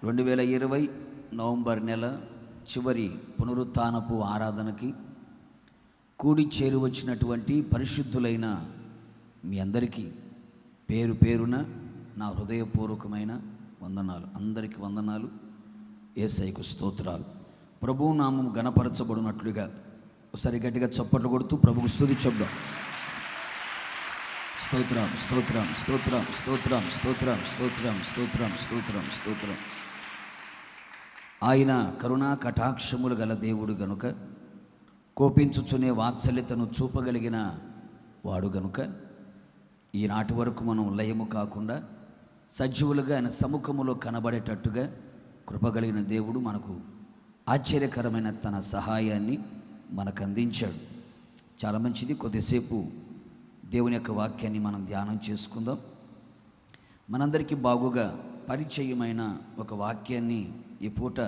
2020 November నెల చివరి పునరుత్థానపు ఆరాధనకి కూడి చేరువచ్చినటువంటి పరిశుద్ధులైన మీ అందరికీ పేరు పేరున నా హృదయపూర్వకమైన వందనాలు. అందరికీ వందనాలు. యేసయ్యకు స్తోత్రాలు. ప్రభువు నామం ఘనపరచబడినట్లుగా ఒకసారి గట్టిగా చప్పట్లు కొడుతూ ప్రభువుకు స్తుతి చెప్దాం. స్తోత్రం స్తోత్రం స్తోత్రం స్తోత్రం స్తోత్రం స్తోత్రం స్తోత్రం స్తోత్రం స్తోత్రం. ఆయన కరుణా కటాక్షములు గల దేవుడు గనుక, కోపించుచునే వాత్సల్యతను చూపగలిగిన వాడు గనుక ఈనాటి వరకు మనం లయము కాకుండా సజీవులుగా ఆయన సముఖములో కనబడేటట్టుగా కృపగలిగిన దేవుడు మనకు ఆశ్చర్యకరమైన తన సహాయాన్ని మనకు అందించాడు. చాలా మంచిది. కొద్దిసేపు దేవుని యొక్క వాక్యాన్ని మనం ధ్యానం చేసుకుందాం. మనందరికీ బాగుగా పరిచయమైన ఒక వాక్యాన్ని ఈ పూట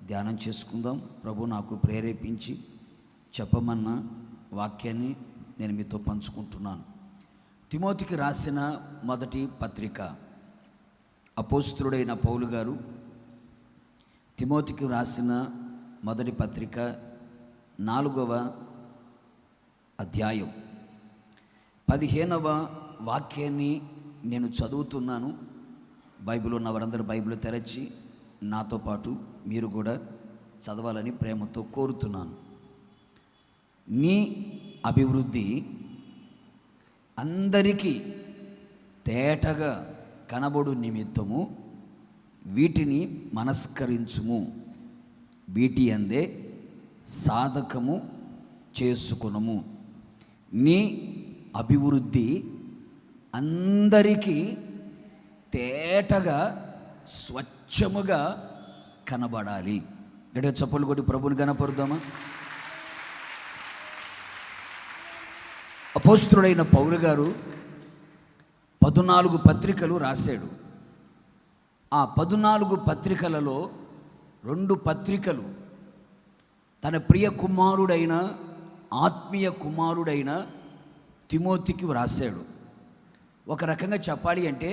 ధ్యానం చేసుకుందాం. ప్రభు నాకు ప్రేరేపించి చెప్పమన్న వాక్యాన్ని నేను మీతో పంచుకుంటున్నాను. తిమోతికి రాసిన మొదటి పత్రిక, అపోస్తలుడైన పౌలు గారు తిమోతికి రాసిన మొదటి పత్రిక 4వ అధ్యాయం 15వ వాక్యాన్ని నేను చదువుతున్నాను. బైబిల్ ఉన్న వారందరూ బైబిల్ తెరచి నాతో పాటు మీరు కూడా చదవాలని ప్రేమతో కోరుతున్నాను. నీ అభివృద్ధి అందరికీ తేటగా కనబడు నిమిత్తము వీటిని మనస్కరించుము, వీటి అందే సాధకము చేసుకునము. నీ అభివృద్ధి అందరికీ తేటగా స్వచ్ఛముగా కనబడాలి. గట్టిగా చప్పట్లు కొట్టి ప్రభుని కనపరుద్దామా? అపోస్తలుడైన పౌలు గారు 14 పత్రికలు రాశాడు. ఆ 14 పత్రికలలో 2 పత్రికలు తన ప్రియ కుమారుడైన ఆత్మీయ కుమారుడైన తిమోతికి వ్రాశాడు. ఒక రకంగా చెప్పాలి అంటే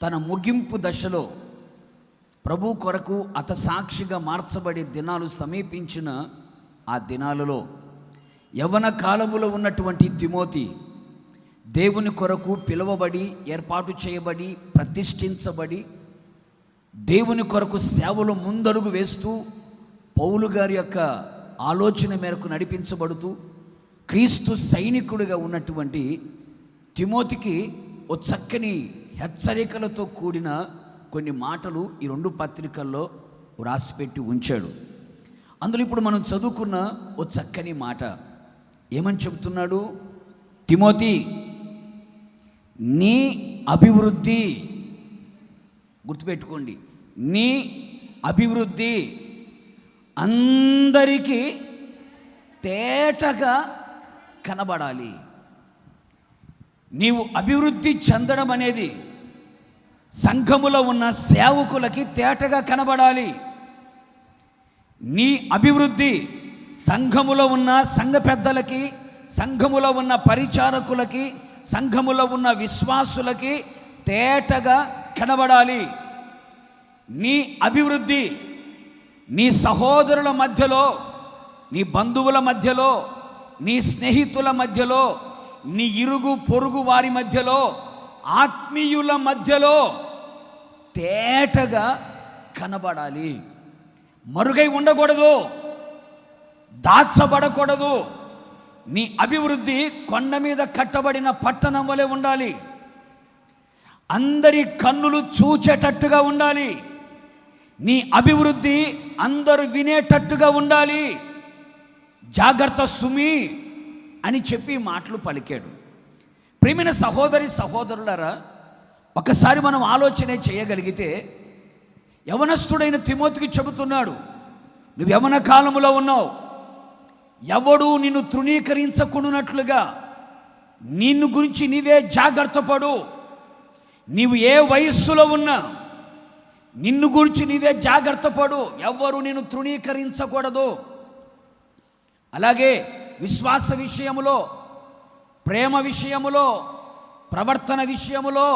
తన ముగింపు దశలో ప్రభు కొరకు అతసాక్షిగా మార్చబడే దినాలు సమీపించిన ఆ దినాలలో యవ్వన కాలములో ఉన్నటువంటి తిమోతి దేవుని కొరకు పిలువబడి, ఏర్పాటు చేయబడి, ప్రతిష్ఠించబడి దేవుని కొరకు సేవలో ముందడుగు వేస్తూ పౌలు గారి యొక్క ఆలోచన మేరకు నడిపించబడుతూ క్రీస్తు సైనికుడిగా ఉన్నటువంటి తిమోతికి ఓ చక్కని హెచ్చరికలతో కూడిన కొన్ని మాటలు ఈ 2 పత్రికల్లో వ్రాసిపెట్టి ఉంచాడు. అందులో ఇప్పుడు మనం చదువుకున్న ఓ చక్కని మాట ఏమని చెబుతున్నాడు? తిమోతి, నీ అభివృద్ధి, గుర్తుపెట్టుకోండి, నీ అభివృద్ధి అందరికీ తేటగా కనబడాలి. నీవు అభివృద్ధి చెందడం అనేది సంఘములో ఉన్న సేవకులకి తేటగా కనబడాలి. నీ అభివృద్ధి సంఘములో ఉన్న సంఘ పెద్దలకి, సంఘములో ఉన్న పరిచారకులకి, సంఘములో ఉన్న విశ్వాసులకి తేటగా కనబడాలి. నీ అభివృద్ధి నీ సహోదరుల మధ్యలో, నీ బంధువుల మధ్యలో, నీ స్నేహితుల మధ్యలో, నీ ఇరుగు పొరుగు వారి మధ్యలో, ఆత్మీయుల మధ్యలో తేటగా కనబడాలి. మరుగై ఉండకూడదు, దాచబడకూడదు. నీ అభివృద్ధి కొండ మీద కట్టబడిన పట్టణం వలె ఉండాలి. అందరి కన్నులు చూచేటట్టుగా ఉండాలి. నీ అభివృద్ధి అందరూ వినేటట్టుగా ఉండాలి. జాగ్రత్త సుమి అని చెప్పి మాటలు పలికాడు. ప్రియమైన సహోదరి సహోదరులారా, ఒకసారి మనం ఆలోచన చేయగలిగితే యవనస్తుడైన తిమోతికి చెబుతున్నాడు, నువ్వు యవన కాలములో ఉన్నావు. ఎవడు నిన్ను తృణీకరించకుండానట్లుగా నిన్ను గురించి నీవే జాగ్రత్త పడు. నీవు ఏ వయస్సులో ఉన్నా నిన్ను గురించి నీవే జాగ్రత్త పడు. ఎవ్వరు నిన్ను తృణీకరించకూడదు. అలాగే విశ్వాస విషయములో, ప్రేమ విషయములో, ప్రవర్తన విషయములో,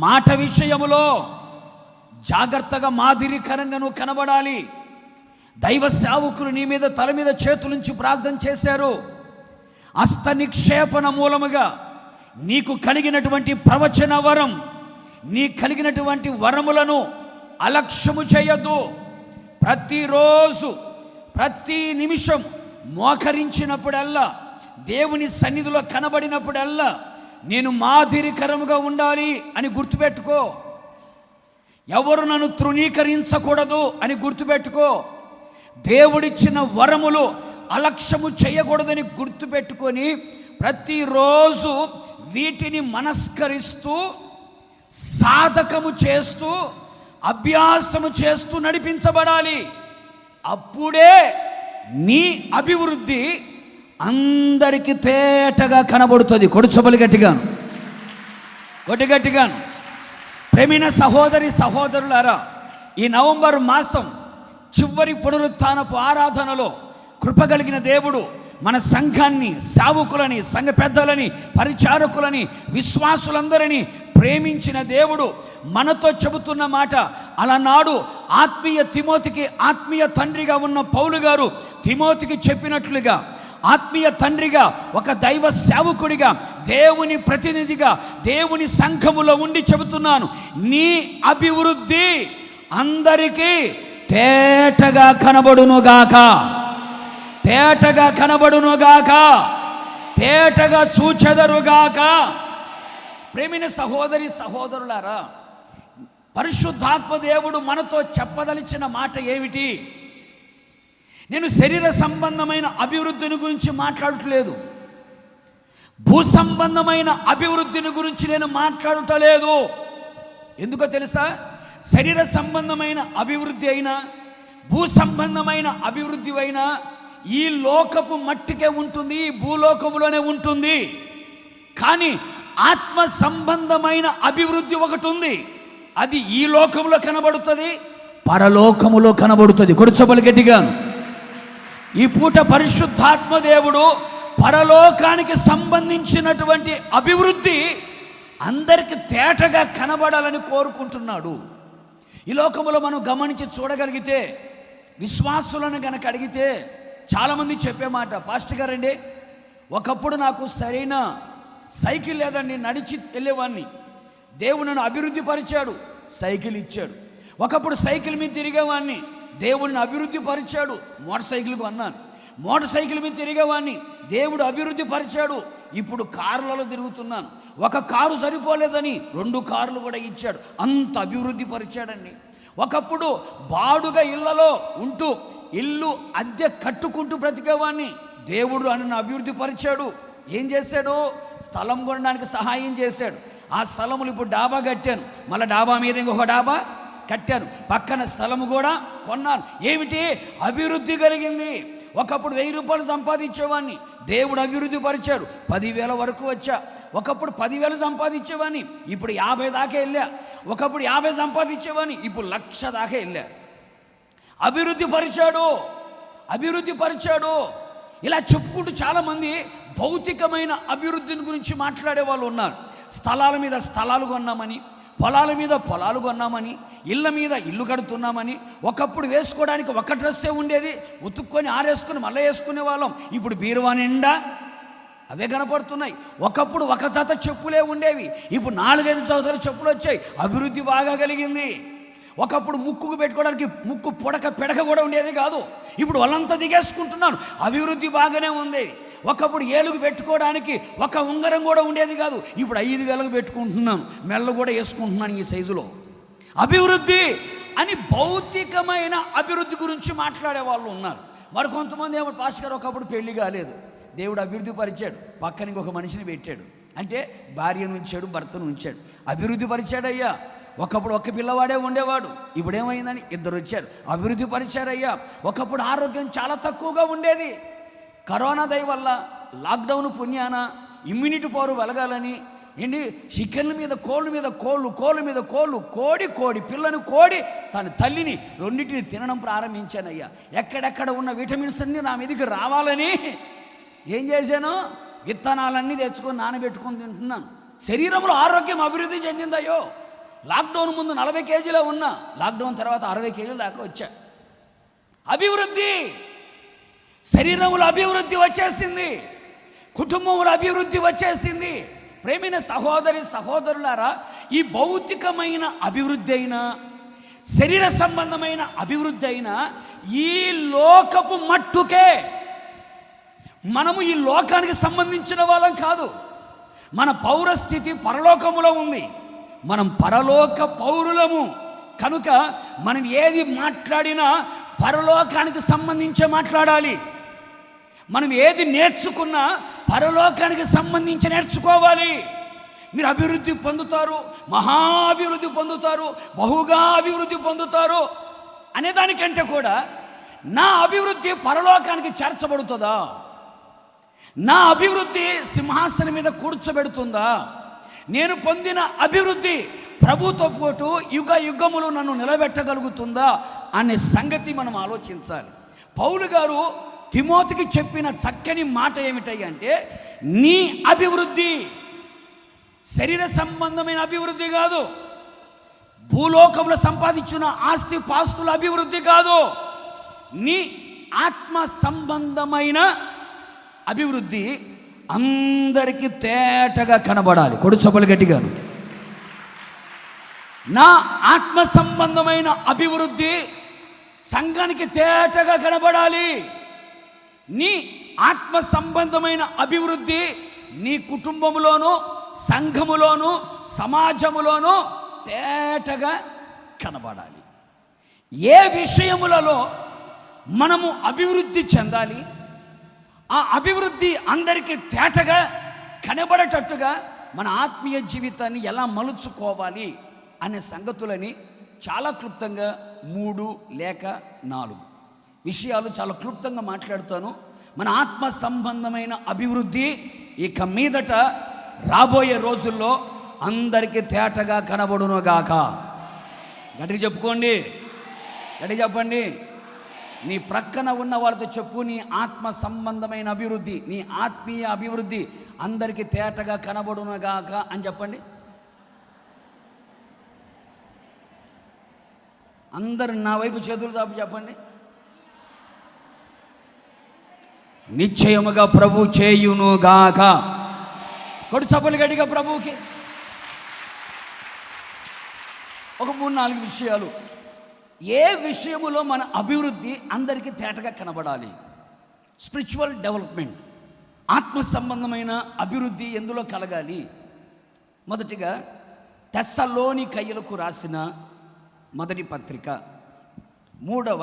మాట విషయములో జాగ్రత్తగా మాదిరికరంగా నువ్వు కనబడాలి. దైవ సేవకులు నీ మీద తల మీద చేతులుంచి ప్రార్థన చేశారు. హస్త నిక్షేపణ మూలముగా నీకు కలిగినటువంటి ప్రవచన వరం, నీ కలిగినటువంటి వరములను అలక్ష్యము చేయొద్దు. ప్రతిరోజు ప్రతి నిమిషం మోకరించినప్పుడల్లా, దేవుని సన్నిధిలో కనబడినప్పుడల్లా నేను మాదిరికరముగా ఉండాలి అని గుర్తుపెట్టుకో. ఎవరు నన్ను తృణీకరించకూడదు అని గుర్తుపెట్టుకో. దేవుడిచ్చిన వరములు అలక్ష్యము చేయకూడదని గుర్తుపెట్టుకొని ప్రతిరోజు వీటిని మనస్కరిస్తూ, సాధకము చేస్తూ, అభ్యాసము చేస్తూ నడిపించబడాలి. అప్పుడే నీ అభివృద్ధి అందరికీ తేటగా కనబడుతుంది. కొడుచబలి గట్టిగాను, గట్టిగాను. ప్రేమైన సహోదరి సహోదరులారా, ఈ నవంబర్ మాసం చివరి పునరుత్థానపు ఆరాధనలో కృపగలిగిన దేవుడు మన సంఘాన్ని, సేవకులని, సంఘ పెద్దలని, పరిచారకులని, విశ్వాసులందరినీ ప్రేమించిన దేవుడు మనతో చెబుతున్న మాట, అలనాడు ఆత్మీయ తిమోతికి ఆత్మీయ తండ్రిగా ఉన్న పౌలు గారు తిమోతికి చెప్పినట్లుగా, ఆత్మీయ తండ్రిగా, ఒక దైవ సేవకుడిగా, దేవుని ప్రతినిధిగా, దేవుని సంఘములో ఉండి చెబుతున్నాను, నీ అభివృద్ధి అందరికీ తేటగా కనబడునుగాక, తేటగా కనబడునుగాక, తేటగా చూచెదరుగాక. ప్రేమిన సహోదరి సహోదరులారా, పరిశుద్ధాత్మ దేవుడు మనతో చెప్పదలిచిన మాట ఏమిటి? నేను శరీర సంబంధమైన అభివృద్ధిని గురించి మాట్లాడట్లేదు, భూ సంబంధమైన అభివృద్ధిని గురించి నేను మాట్లాడటలేదు. ఎందుకో తెలుసా? శరీర సంబంధమైన అభివృద్ధి అయినా, భూ సంబంధమైన అభివృద్ధి అయినా ఈ లోకపు మట్టికే ఉంటుంది, ఈ భూలోకములోనే ఉంటుంది. కానీ ఆత్మ సంబంధమైన అభివృద్ధి ఒకటి ఉంది. అది ఈ లోకములో కనబడుతుంది, పరలోకములో కనబడుతుంది. కొడుచబలి గట్టిగాను. ఈ పూట పరిశుద్ధాత్మ దేవుడు పరలోకానికి సంబంధించినటువంటి అభివృద్ధి అందరికి తేటగా కనబడాలని కోరుకుంటున్నాడు. ఈ లోకములో మనం గమనించి చూడగలిగితే, విశ్వాసులను గనక అడిగితే చాలామంది చెప్పే మాట, పాస్టర్ గారండి, ఒకప్పుడు నాకు సరైన సైకిల్ లేదండి, నడిచి వెళ్ళేవాడిని. దేవుడు నన్ను అభివృద్ధి పరిచాడు, సైకిల్ ఇచ్చాడు. ఒకప్పుడు సైకిల్ మీద తిరిగేవాడిని, దేవుడిని అభివృద్ధి పరిచాడు, మోటార్ సైకిల్ కొన్నాను. మోటార్ సైకిల్ మీద తిరిగేవాడిని, దేవుడు అభివృద్ధి పరిచాడు, ఇప్పుడు కార్లలో తిరుగుతున్నాను. ఒక కారు సరిపోలేదని 2 కార్లు కూడా ఇచ్చాడు, అంత అభివృద్ధి పరిచాడండి. ఒకప్పుడు బాడుగా ఇళ్లలో ఉంటూ ఇల్లు అద్దె కట్టుకుంటూ బ్రతికేవాడిని, దేవుడు నన్ను అభివృద్ధి పరిచాడు. ఏం చేశాడు? స్థలం కొనడానికి సహాయం చేశాడు. ఆ స్థలములు ఇప్పుడు డాబా కట్టాను, మళ్ళీ డాబా మీద ఇంకొక డాబా కట్టాను, పక్కన స్థలము కూడా కొన్నాను. ఏమిటి? అభివృద్ధి కలిగింది. ఒకప్పుడు 1000 రూపాయలు సంపాదించేవాడిని, దేవుడు అభివృద్ధి పరిచాడు, 10,000 వరకు వచ్చా. ఒకప్పుడు 10,000 సంపాదించేవాడిని, ఇప్పుడు 50 దాకా వెళ్ళా. ఒకప్పుడు 50 సంపాదించేవాడిని, ఇప్పుడు 1,00,000 దాకా వెళ్ళా. అభివృద్ధి పరిచాడు, అభివృద్ధి పరిచాడు. ఇలా చెప్పుకుంటూ చాలామంది భౌతికమైన అభివృద్ధిని గురించి మాట్లాడే వాళ్ళు ఉన్నారు. స్థలాల మీద స్థలాలు కొన్నామని, పొలాల మీద పొలాలు కొన్నామని, ఇళ్ళ మీద ఇల్లు కడుతున్నామని. ఒకప్పుడు వేసుకోవడానికి ఒక డ్రెస్సే ఉండేది, ఉతుక్కొని ఆరేసుకొని మళ్ళీ వేసుకునే వాళ్ళం. ఇప్పుడు బీరువా నిండా అవే కనపడుతున్నాయి. ఒకప్పుడు ఒక జత చెప్పులే ఉండేవి, ఇప్పుడు 4-5 జతల చెప్పులు వచ్చాయి. అభివృద్ధి బాగా కలిగింది. ఒకప్పుడు ముక్కుకు పెట్టుకోవడానికి ముక్కు పెడక కూడా ఉండేది కాదు, ఇప్పుడు వాళ్ళంతా దిగేసుకుంటున్నాను. అభివృద్ధి బాగానే ఉంది. ఒకప్పుడు ఏలుగు పెట్టుకోవడానికి ఒక ఉంగరం కూడా ఉండేది కాదు, ఇప్పుడు 5,000 పెట్టుకుంటున్నాను, మెల్ల కూడా వేసుకుంటున్నాను ఈ సైజులో. అభివృద్ధి అని భౌతికమైన అభివృద్ధి గురించి మాట్లాడే వాళ్ళు ఉన్నారు. మరి కొంతమంది ఏమో, పాస్టర్ గారు ఒకప్పుడు పెళ్లి కాలేదు, దేవుడు అభివృద్ధి పరిచాడు, పక్కన ఇంకొక మనిషిని పెట్టాడు, అంటే భార్యను ఉంచాడు, భర్తను ఉంచాడు, అభివృద్ధి పరిచాడయ్యా. ఒకప్పుడు ఒక్క పిల్లవాడే ఉండేవాడు, ఇప్పుడు ఏమైందని 2 వచ్చారు, అభివృద్ధి పరిచారయ్యా. ఒకప్పుడు ఆరోగ్యం చాలా తక్కువగా ఉండేది, కరోనా దయ వల్ల, లాక్డౌన్ పుణ్యాన ఇమ్యూనిటీ పవర్ వెలగాలని ఏంటి, చికెన్ల మీద కోళ్ళ మీద కోళ్ళు, కోళ్ళ మీద కోళ్ళు, కోడి పిల్లని కోడి తన తల్లిని 2 తినడం ప్రారంభించానయ్యా. ఎక్కడెక్కడ ఉన్న విటమిన్స్ అన్నీ నా మీదకి రావాలని ఏం చేశాను? విత్తనాలన్నీ తెచ్చుకొని నానబెట్టుకొని తింటున్నాను. శరీరంలో ఆరోగ్యం అభివృద్ధి చెందిందయ్యో. లాక్డౌన్ ముందు 40 కేజీలో ఉన్నా, లాక్డౌన్ తర్వాత 60 కేజీల దాకా వచ్చా. అభివృద్ధి, శరీరంలో అభివృద్ధి వచ్చేసింది, కుటుంబంలో అభివృద్ధి వచ్చేసింది. ప్రేమైన సహోదరి సహోదరులారా, ఈ భౌతికమైన అభివృద్ధి అయినా, శరీర సంబంధమైన అభివృద్ధి అయినా ఈ లోకపు మట్టుకే. మనము ఈ లోకానికి సంబంధించిన వాళ్ళం కాదు. మన పౌరస్థితి పరలోకములో ఉంది. మనం పరలోక పౌరులము కనుక మనం ఏది మాట్లాడినా పరలోకానికి సంబంధించే మాట్లాడాలి. మనం ఏది నేర్చుకున్నా పరలోకానికి సంబంధించి నేర్చుకోవాలి. మీరు అభివృద్ధి పొందుతారు, మహా అభివృద్ధి పొందుతారు, బహుగా అభివృద్ధి పొందుతారు అనేదానికంటే కూడా నా అభివృద్ధి పరలోకానికి చేర్చబడుతుందా, నా అభివృద్ధి సింహాసనం మీద కూర్చోబెడుతుందా, నేను పొందిన అభివృద్ధి ప్రభుతో పాటు యుగ యుగములు నన్ను నిలబెట్టగలుగుతుందా అనే సంగతి మనం ఆలోచించాలి. పౌలు గారు తిమోతికి చెప్పిన చక్కని మాట ఏమిటంటే, నీ అభివృద్ధి శరీర సంబంధమైన అభివృద్ధి కాదు, భూలోకంలో సంపాదించిన ఆస్తి పాస్తుల అభివృద్ధి కాదు, నీ ఆత్మ సంబంధమైన అభివృద్ధి అందరికీ తేటగా కనబడాలి. కొడు చొప్పలు గట్టిగాను. నా ఆత్మ సంబంధమైన అభివృద్ధి సంఘానికి తేటగా కనబడాలి. నీ ఆత్మ సంబంధమైన అభివృద్ధి నీ కుటుంబంలోనూ, సంఘములోను, సమాజములోను తేటగా కనబడాలి. ఏ విషయములలో మనము అభివృద్ధి చెందాలి, ఆ అభివృద్ధి అందరికీ తేటగా కనబడేటట్టుగా మన ఆత్మీయ జీవితాన్ని ఎలా మలుచుకోవాలి అనే సంగతులని చాలా క్లుప్తంగా 3 లేక 4 విషయాలు చాలా క్లుప్తంగా మాట్లాడుతాను. మన ఆత్మ సంబంధమైన అభివృద్ధి ఇక మీదట రాబోయే రోజుల్లో అందరికీ తేటగా కనబడునుగాక. గట్టిగా చెప్పుకోండి, గట్టిగా చెప్పండి. నీ ప్రక్కన ఉన్న వాళ్ళతో చెప్పు, నీ ఆత్మ సంబంధమైన అభివృద్ధి, నీ ఆత్మీయ అభివృద్ధి అందరికీ తేటగా కనబడునుగాక అని చెప్పండి. అందరు నా వైపు చేతులు చాపి చెప్పండి. నిశ్చయముగా ప్రభు చేయునుగాక. కొడు చప్పలు గట్టిగా ప్రభువుకి. ఒక 3-4 విషయాలు. ఏ విషయములో మన అభివృద్ధి అందరికీ తేటగా కనబడాలి? స్పిరిచువల్ డెవలప్మెంట్, ఆత్మ సంబంధమైన అభివృద్ధి ఎందులో కలగాలి? మొదటిగా తెస్సలోనికయ్యులకు రాసిన మొదటి పత్రిక 3వ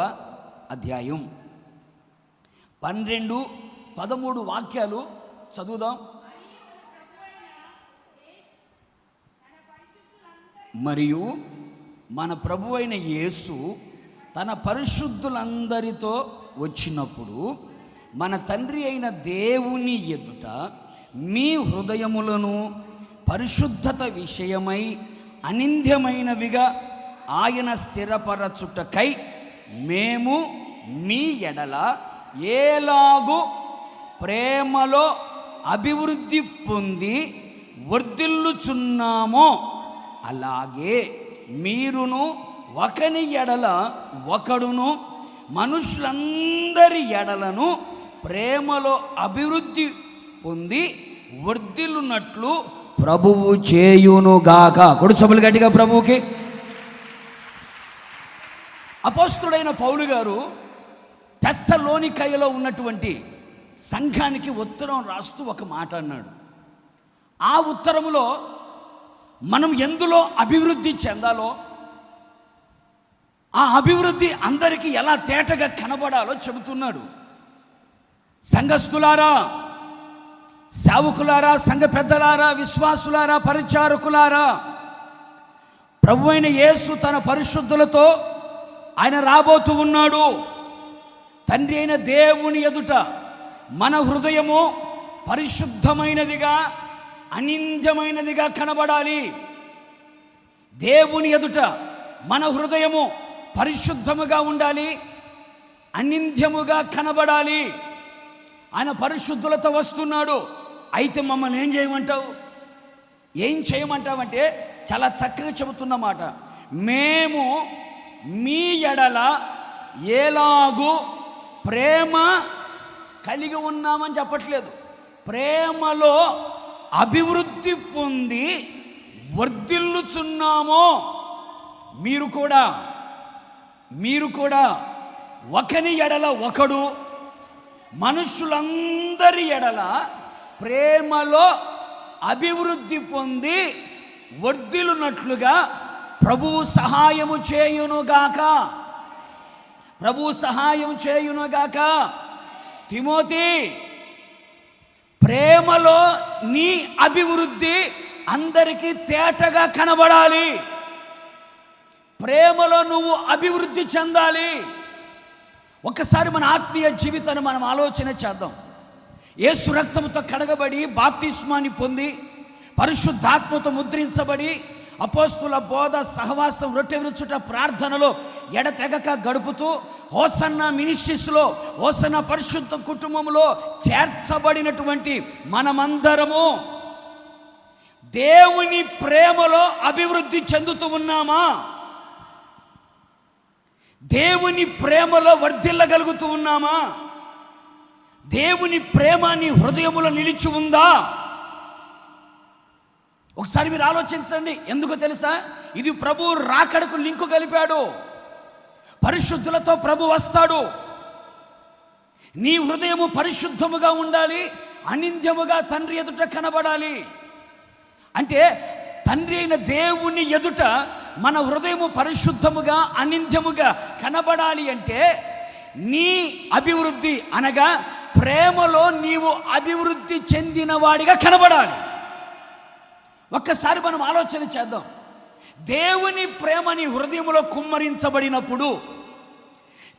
అధ్యాయం 12-13 వాక్యాలు చదువుదాం. మరియు మన ప్రభు అయిన యేసు తన పరిశుద్ధులందరితో వచ్చినప్పుడు మన తండ్రి అయిన దేవుని ఎదుట మీ హృదయములను పరిశుద్ధత విషయమై అనింద్యమైనవిగా ఆయన స్థిరపరచుటకై మేము మీ ఎడల ఏలాగు ప్రేమలో అభివృద్ధి పొంది వర్ధిల్లుచున్నామో అలాగే మీరును ఒకని ఎడల ఒకడును మనుషులందరి ఎడలను ప్రేమలో అభివృద్ధి పొంది వర్ధిల్లునట్లు ప్రభువు చేయునుగాక. కొడు చప్పులు గట్టిగా ప్రభువుకి. అపోస్తుడైన పౌలు గారు తెస్సలోనికయలో ఉన్నటువంటి సంఘానికి ఉత్తరం రాస్తూ ఒక మాట అన్నాడు. ఆ ఉత్తరములో మనం ఎందులో అభివృద్ధి చెందాలో, ఆ అభివృద్ధి అందరికీ ఎలా తేటగా కనబడాలో చెబుతున్నాడు. సంఘస్థులారా, సేవకులారా, సంఘ పెద్దలారా, విశ్వాసులారా, పరిచారకులారా, ప్రభు అయిన యేసు తన పరిశుద్ధులతో ఆయన రాబోతూ ఉన్నాడు. తండ్రి అయిన దేవుని ఎదుట మన హృదయము పరిశుద్ధమైనదిగా అనింద్యమైనదిగా కనబడాలి. దేవుని ఎదుట మన హృదయము పరిశుద్ధముగా ఉండాలి, అనింద్యముగా కనబడాలి. ఆయన పరిశుద్ధులతో వస్తున్నాడు. అయితే మమ్మల్ని ఏం చేయమంటావు? ఏం చేయమంటావంటే చాలా చక్కగా చెబుతున్నమాట. మేము మీ ఎడల ఎలాగూ ప్రేమ కలిగి ఉన్నామని చెప్పట్లేదు. ప్రేమలో అభివృద్ధి పొంది వర్ధిల్లుచున్నామో మీరు కూడా ఒకని ఎడల ఒకడు మనుషులందరి ఎడల ప్రేమలో అభివృద్ధి పొంది వర్ధిల్లునట్లుగా ప్రభువు సహాయము చేయునుగాక. తిమోతి, ప్రేమలో నీ అభివృద్ధి అందరికీ తేటగా కనబడాలి. ప్రేమలో నువ్వు అభివృద్ధి చెందాలి. ఒక్కసారి మన ఆత్మీయ జీవితాన్ని మనం ఆలోచన చేద్దాం. యేసు రక్తంతో కడగబడి బాప్తిస్మాన్ని పొంది పరిశుద్ధాత్మతో ముద్రించబడి అపోస్తుల బోధ, సహవాసం, రొట్టె విరుచుట, ప్రార్థనలో ఎడతెగక గడుపుతూ హోసన్న మినిస్ట్రీస్లో, హోసన్న పరిశుద్ధ కుటుంబంలో చేర్చబడినటువంటి మనమందరము దేవుని ప్రేమలో అభివృద్ధి చెందుతూ ఉన్నామా? దేవుని ప్రేమలో వర్ధిల్లగలుగుతూ ఉన్నామా? దేవుని ప్రేమ నీ హృదయములో నిలిచి ఉందా? ఒకసారి మీరు ఆలోచించండి. ఎందుకు తెలుసా? ఇది ప్రభు రాకడకు లింకు కలిపాడు. పరిశుద్ధులతో ప్రభు వస్తాడు. నీ హృదయము పరిశుద్ధముగా ఉండాలి, అనింద్యముగా తండ్రి ఎదుట కనబడాలి. అంటే తండ్రి అయిన దేవుని ఎదుట మన హృదయము పరిశుద్ధముగా, అనింద్యముగా కనబడాలి. అంటే నీ అభివృద్ధి అనగా ప్రేమలో నీవు అభివృద్ధి చెందిన వాడిగా కనబడాలి. ఒక్కసారి మనం ఆలోచన చేద్దాం. దేవుని ప్రేమ నీ హృదయములో కుమ్మరించబడినప్పుడు,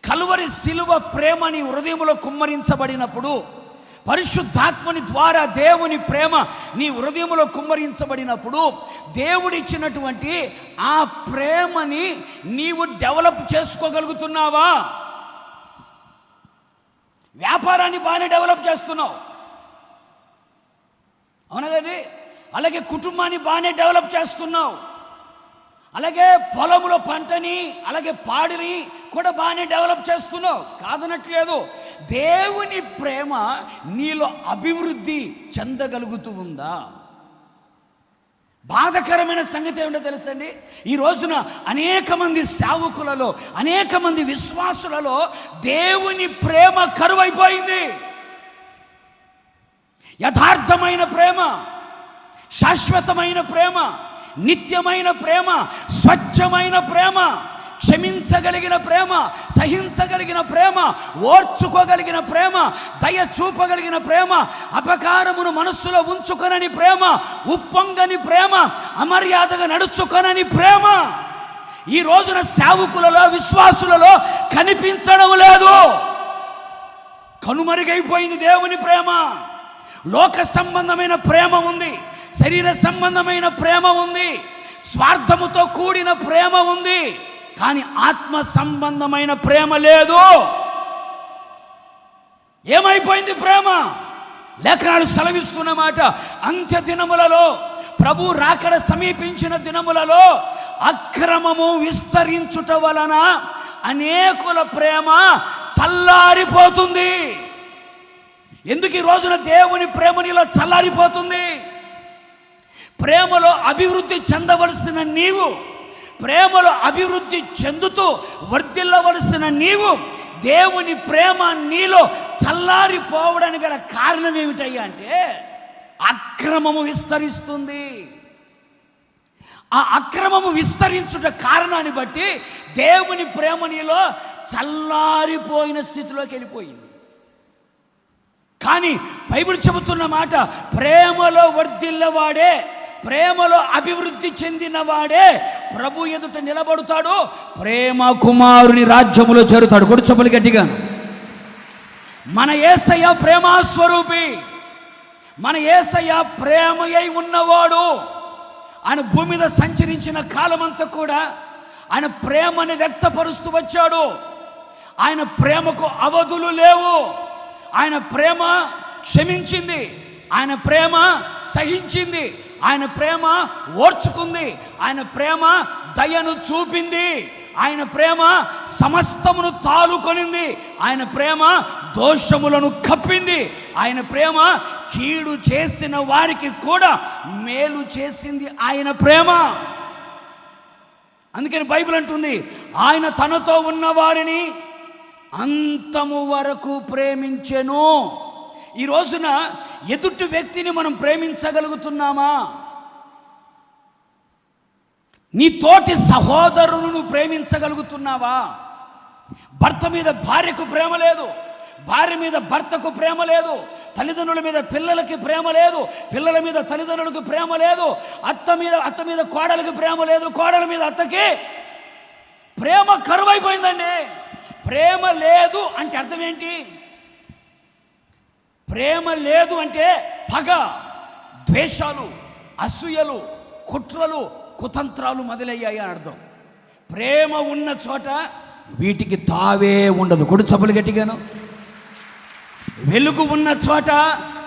కలువరి శిలువ ప్రేమ నీ హృదయములో కుమ్మరించబడినప్పుడు, పరిశుద్ధాత్మని ద్వారా దేవుని ప్రేమ నీ హృదయములో కుమ్మరించబడినప్పుడు, దేవుడిచ్చినటువంటి ఆ ప్రేమని నీవు డెవలప్ చేసుకోగలుగుతున్నావా? వ్యాపారాన్ని బాగానే డెవలప్ చేస్తున్నావు, అవునా కదండి? అలాగే కుటుంబాన్ని బాగానే డెవలప్ చేస్తున్నావు, అలాగే పొలంలో పంటని, అలాగే పాడిని కూడా బాగానే డెవలప్ చేస్తున్నావు, కాదనట్లేదు. దేవుని ప్రేమ నీలో అభివృద్ధి చెందగలుగుతూ ఉందా? బాధకరమైన సంగతి ఏమిటో తెలుసండి, ఈ రోజున అనేక మంది సేవకులలో, అనేక మంది విశ్వాసులలో దేవుని ప్రేమ కరువైపోయింది. యథార్థమైన ప్రేమ, శాశ్వతమైన ప్రేమ, నిత్యమైన ప్రేమ, స్వచ్ఛమైన ప్రేమ, క్షమించగలిగిన ప్రేమ, సహించగలిగిన ప్రేమ, ఓర్చుకోగలిగిన ప్రేమ, దయ చూపగలిగిన ప్రేమ, అపకారమును మనస్సులో ఉంచుకొనని ప్రేమ, ఉప్పొంగని ప్రేమ, అమర్యాదగా నడుచుకొనని ప్రేమ ఈ రోజున సేవకులలో, విశ్వాసులలో కనిపించడం లేదు. కనుమరుగైపోయింది దేవుని ప్రేమ. లోక సంబంధమైన ప్రేమ ఉంది, శరీర సంబంధమైన ప్రేమ ఉంది, స్వార్థముతో కూడిన ప్రేమ ఉంది, కానీ ఆత్మ సంబంధమైన ప్రేమ లేదు. ఏమైపోయింది ప్రేమ? లేఖనాలు సెలవిస్తున్నమాట, అంత్య దినములలో, ప్రభు రాకడ సమీపించిన దినములలో అక్రమము విస్తరించుట వలన అనేకుల ప్రేమ చల్లారిపోతుంది. ఎందుకు ఈ రోజున దేవుని ప్రేమ నీలో చల్లారిపోతుంది? ప్రేమలో అభివృద్ధి చెందవలసిన నీవు, ప్రేమలో అభివృద్ధి చెందుతూ వర్ధిల్లవలసిన నీవు, దేవుని ప్రేమ నీలో చల్లారిపోవడానికి గల కారణం ఏమిటయ్యా అంటే అక్రమము విస్తరిస్తుంది. ఆ అక్రమము విస్తరించుట కారణాన్ని బట్టి దేవుని ప్రేమ నీలో చల్లారిపోయిన స్థితిలోకి వెళ్ళిపోయింది. కానీ బైబిల్ చెబుతున్న మాట, ప్రేమలో వర్ధిల్లవాడే, ప్రేమలో అభివృద్ధి చెందినవాడే ప్రభు ఎదుట నిలబడుతాడు, ప్రేమ కుమారుని రాజ్యములో చేరుతాడు. కొడుచొప్పలు గట్టిగా. మన యేసయ్య ప్రేమాస్వరూపి, మన యేసయ్య ప్రేమయై ఉన్నవాడు. ఆయన భూమి మీద సంచరించిన కాలమంతా కూడా ఆయన ప్రేమని వ్యక్తపరుస్తూ వచ్చాడు. ఆయన ప్రేమకు అవధులు లేవు. ఆయన ప్రేమ క్షమించింది, ఆయన ప్రేమ సహించింది, ఆయన ప్రేమ ఓర్చుకుంది, ఆయన ప్రేమ దయను చూపింది, ఆయన ప్రేమ సమస్తమును తాలుకొనింది, ఆయన ప్రేమ దోషములను కప్పింది, ఆయన ప్రేమ కీడు చేసిన వారికి కూడా మేలు చేసింది ఆయన ప్రేమ. అందుకని బైబిల్ అంటుంది, ఆయన తనతో ఉన్న వారిని అంతము వరకు ప్రేమించెను. ఈ రోజున ఎదుటి వ్యక్తిని మనం ప్రేమించగలుగుతున్నామా? నీ తోటి సహోదరులను ప్రేమించగలుగుతున్నావా? భర్త మీద భార్యకు ప్రేమ లేదు, భార్య మీద భర్తకు ప్రేమ లేదు, తల్లిదండ్రుల మీద పిల్లలకి ప్రేమ లేదు, పిల్లల మీద తల్లిదండ్రులకు ప్రేమ లేదు, అత్త మీద కోడలికి ప్రేమ లేదు, కోడల మీద అత్తకి ప్రేమ కరువైపోయిందండి. ప్రేమ లేదు అంటే అర్థం ఏంటి? ప్రేమ లేదు అంటే పగ, ద్వేషాలు, అసూయలు, కుట్రలు, కుతంత్రాలు మొదలయ్యాయి అని అర్థం. ప్రేమ ఉన్న చోట వీటికి తావే ఉండదు. కొడు చప్పులు గట్టిగాను. వెలుగు ఉన్న చోట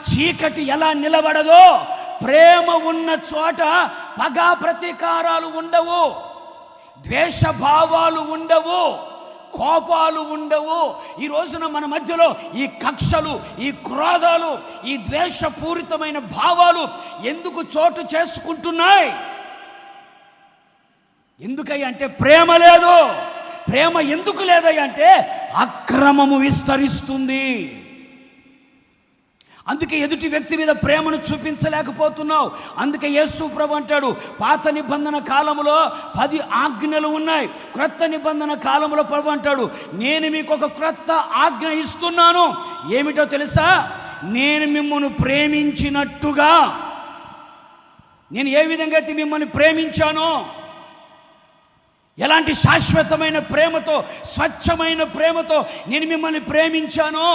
చీకటి ఎలా నిలబడదో, ప్రేమ ఉన్న చోట పగా ప్రతీకారాలు ఉండవు, ద్వేషభావాలు ఉండవు, కోపాలు ఉండవు. ఈ రోజున మన మధ్యలో ఈ కక్షలు, ఈ క్రోధాలు, ఈ ద్వేషపూరితమైన భావాలు ఎందుకు చోటు చేసుకుంటున్నాయి? ఎందుకయ్యా అంటే ప్రేమ లేదు. ప్రేమ ఎందుకు లేదయ్యా అంటే అక్రమము విస్తరిస్తుంది. అందుకే ఎదుటి వ్యక్తి మీద ప్రేమను చూపించలేకపోతున్నావు. అందుకే యేసు ప్రభు అంటాడు, పాత నిబంధన కాలంలో 10 ఆజ్ఞలు ఉన్నాయి, క్రొత్త నిబంధన కాలంలో ప్రభు అంటాడు, నేను మీకు ఒక క్రొత్త ఆజ్ఞ ఇస్తున్నాను. ఏమిటో తెలుసా? నేను మిమ్మల్ని ప్రేమించినట్టుగా. నేను ఏ విధంగా అయితే మిమ్మల్ని ప్రేమించానో, ఎలాంటి శాశ్వతమైన ప్రేమతో, స్వచ్ఛమైన ప్రేమతో నేను మిమ్మల్ని ప్రేమించానో,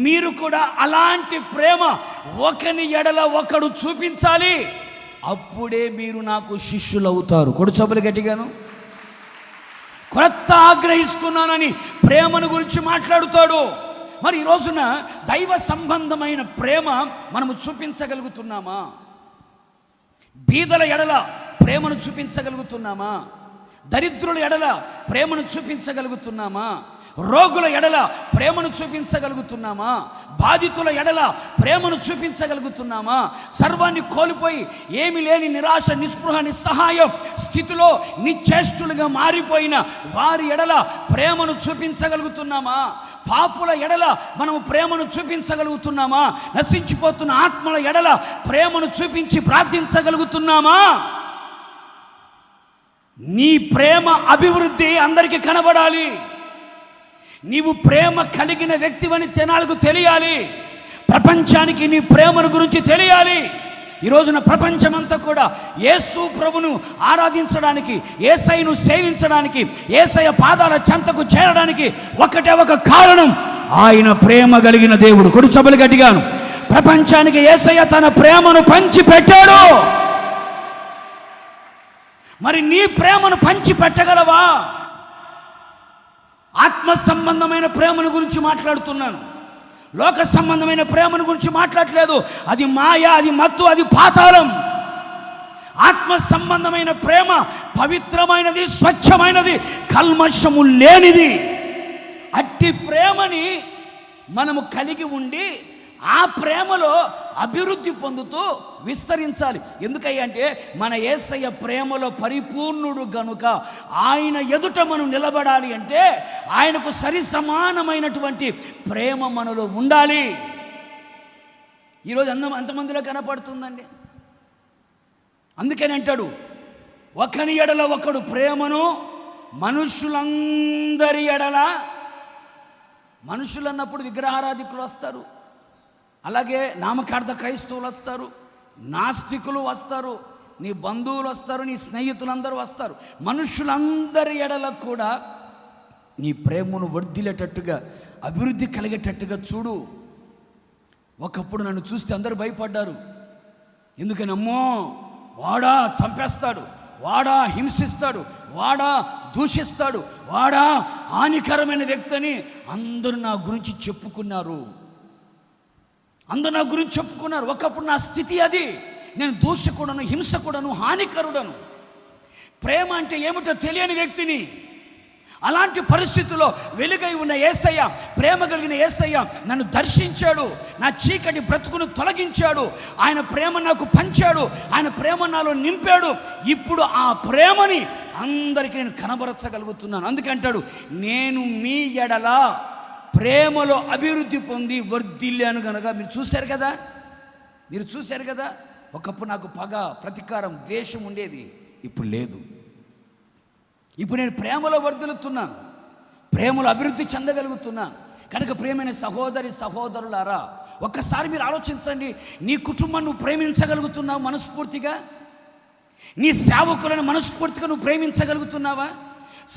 మీరు కూడా అలాంటి ప్రేమ ఒకని ఎడల ఒకడు చూపించాలి. అప్పుడే మీరు నాకు శిష్యులు అవుతారు. కొడు చొప్పులు గట్టిగాను. క్రొత్త ఆగ్రహిస్తున్నానని ప్రేమను గురించి మాట్లాడుతాడు. మరి ఈ రోజున దైవ సంబంధమైన ప్రేమ మనము చూపించగలుగుతున్నామా? బీదల ఎడల ప్రేమను చూపించగలుగుతున్నామా? దరిద్రుల ఎడల ప్రేమను చూపించగలుగుతున్నామా? రోగుల ఎడల ప్రేమను చూపించగలుగుతున్నామా? బాధితుల ఎడల ప్రేమను చూపించగలుగుతున్నామా? సర్వాన్ని కోల్పోయి ఏమి లేని నిరాశ, నిస్పృహ, నిస్సహాయం స్థితిలో నిశ్చేష్టులుగా మారిపోయిన వారి ఎడల ప్రేమను చూపించగలుగుతున్నామా? పాపుల ఎడల మనము ప్రేమను చూపించగలుగుతున్నామా? నశించిపోతున్న ఆత్మల ఎడల ప్రేమను చూపించి ప్రార్థించగలుగుతున్నామా? నీ ప్రేమ అభివృద్ధి అందరికీ కనబడాలి. నీవు ప్రేమ కలిగిన వ్యక్తివని జనాలకు తెలియాలి. ప్రపంచానికి నీ ప్రేమను గురించి తెలియాలి. ఈ రోజున ప్రపంచమంతా కూడా యేసు ప్రభును ఆరాధించడానికి, యేసయ్యను సేవించడానికి, యేసయ్య పాదాల చెంతకు చేరడానికి ఒకటే ఒక కారణం, ఆయన ప్రేమ కలిగిన దేవుడు. కొడు చబలు గట్టిగాను. ప్రపంచానికి యేసయ్య తన ప్రేమను పంచి పెట్టాడు. మరి నీ ప్రేమను పంచి పెట్టగలవా? ఆత్మ సంబంధమైన ప్రేమను గురించి మాట్లాడుతున్నాను, లోక సంబంధమైన ప్రేమను గురించి మాట్లాడలేదు. అది మాయ, అది మత్తు, అది పాతాళం. ఆత్మ సంబంధమైన ప్రేమ పవిత్రమైనది, స్వచ్ఛమైనది, కల్మషము లేనిది. అట్టి ప్రేమని మనము కలిగి ఉండి ఆ ప్రేమలో అభివృద్ధి పొందుతూ విస్తరించాలి. ఎందుకయ్యా అంటే మన యేసయ్య ప్రేమలో పరిపూర్ణుడు గనుక ఆయన ఎదుట మనం నిలబడాలి అంటే ఆయనకు సరి సమానమైనటువంటి ప్రేమ మనలో ఉండాలి. ఈరోజు అంతమందిలో కనపడుతుందండి. అందుకని అంటాడు, ఒకని ఎడల ఒకడు ప్రేమను మనుషులందరి ఎడల. మనుషులు అన్నప్పుడు విగ్రహారాధికులు వస్తారు, అలాగే నామకార్థ క్రైస్తవులు వస్తారు, నాస్తికులు వస్తారు, నీ బంధువులు వస్తారు, నీ స్నేహితులందరూ వస్తారు. మనుషులందరి ఎడల కూడా నీ ప్రేమను వర్ధిల్లేటట్టుగా, అభివృద్ధి కలిగేటట్టుగా చూడు. ఒకప్పుడు నన్ను చూస్తే అందరూ భయపడ్డారు. ఎందుకని? అమ్మో, వాడా చంపేస్తాడు, వాడా హింసిస్తాడు, వాడా దూషిస్తాడు, వాడా హానికరమైన వ్యక్తి అని అందరూ నా గురించి చెప్పుకున్నారు. ఒకప్పుడు నా స్థితి అది. నేను దూషకుడను, హింసకుడను, హానికరుడను. ప్రేమ అంటే ఏమిటో తెలియని వ్యక్తిని. అలాంటి పరిస్థితుల్లో వెలుగై ఉన్న యేసయ్య, ప్రేమ కలిగిన యేసయ్య నన్ను దర్శించాడు, నా చీకటి బ్రతుకును తొలగించాడు, ఆయన ప్రేమ నాకు పంచాడు, ఆయన ప్రేమ నాలో నింపాడు. ఇప్పుడు ఆ ప్రేమని అందరికీ నేను కనబరచగలుగుతున్నాను. అందుకంటాడు, నేను మీ ఎడల ప్రేమలో అభివృద్ధి పొంది వర్ధిల్లాను గనక. మీరు చూశారు కదా, ఒకప్పుడు నాకు పగ, ప్రతీకారం, ద్వేషం ఉండేది, ఇప్పుడు లేదు. ఇప్పుడు నేను ప్రేమలో వర్ధిల్లుతున్నాను, ప్రేమలో అభివృద్ధి చెందగలుగుతున్నాను. కనుక ప్రియమైన సహోదరి సహోదరులారా, ఒక్కసారి మీరు ఆలోచించండి. నీ కుటుంబాన్ని నువ్వు ప్రేమించగలుగుతున్నావు మనస్ఫూర్తిగా? నీ సేవకులను మనస్ఫూర్తిగా నువ్వు ప్రేమించగలుగుతున్నావా?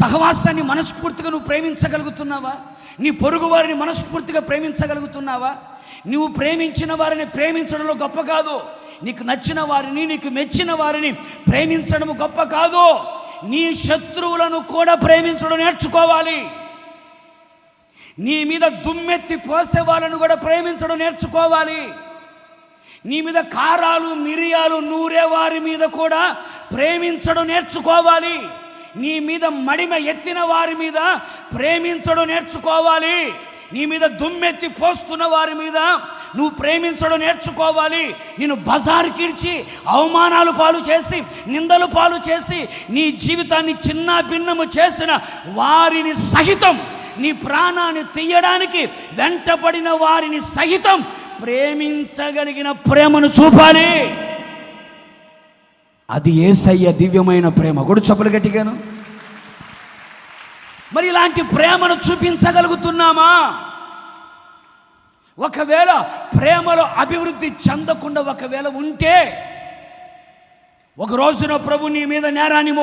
సహవాసాన్ని మనస్ఫూర్తిగా నువ్వు ప్రేమించగలుగుతున్నావా? నీ పొరుగు వారిని మనస్ఫూర్తిగా ప్రేమించగలుగుతున్నావా? నువ్వు ప్రేమించిన వారిని ప్రేమించడంలో గొప్ప కాదు. నీకు నచ్చిన వారిని, నీకు మెచ్చిన వారిని ప్రేమించడం గొప్ప కాదు. నీ శత్రువులను కూడా ప్రేమించడం నేర్చుకోవాలి. నీ మీద దుమ్మెత్తి పోసే వాళ్ళను కూడా ప్రేమించడం నేర్చుకోవాలి. నీ మీద కారాలు, మిరియాలు నూరే వారి మీద కూడా ప్రేమించడం నేర్చుకోవాలి. నీ మీద మడిమ ఎత్తిన వారి మీద ప్రేమించడం నేర్చుకోవాలి. నీ మీద దుమ్మెత్తి పోస్తున్న వారి మీద నువ్వు ప్రేమించడం నేర్చుకోవాలి. నేను బజారుకిడ్చి అవమానాలు పాలు చేసి, నిందలు పాలు చేసి, నీ జీవితాన్ని చిన్న భిన్నము చేసిన వారిని సహితం, నీ ప్రాణాన్ని తీయడానికి వెంటపడిన వారిని సహితం ప్రేమించగలిగిన ప్రేమను చూపాలి. అది యేసయ్య దివ్యమైన ప్రేమ. కూడా చప్పలు గట్టిగాను. మరి ఇలాంటి ప్రేమను చూపించగలుగుతున్నామా? ఒకవేళ ప్రేమలో అభివృద్ధి చెందకుండా ఒకవేళ ఉంటే, ఒక రోజున ప్రభు నీ మీద నేరాన్ని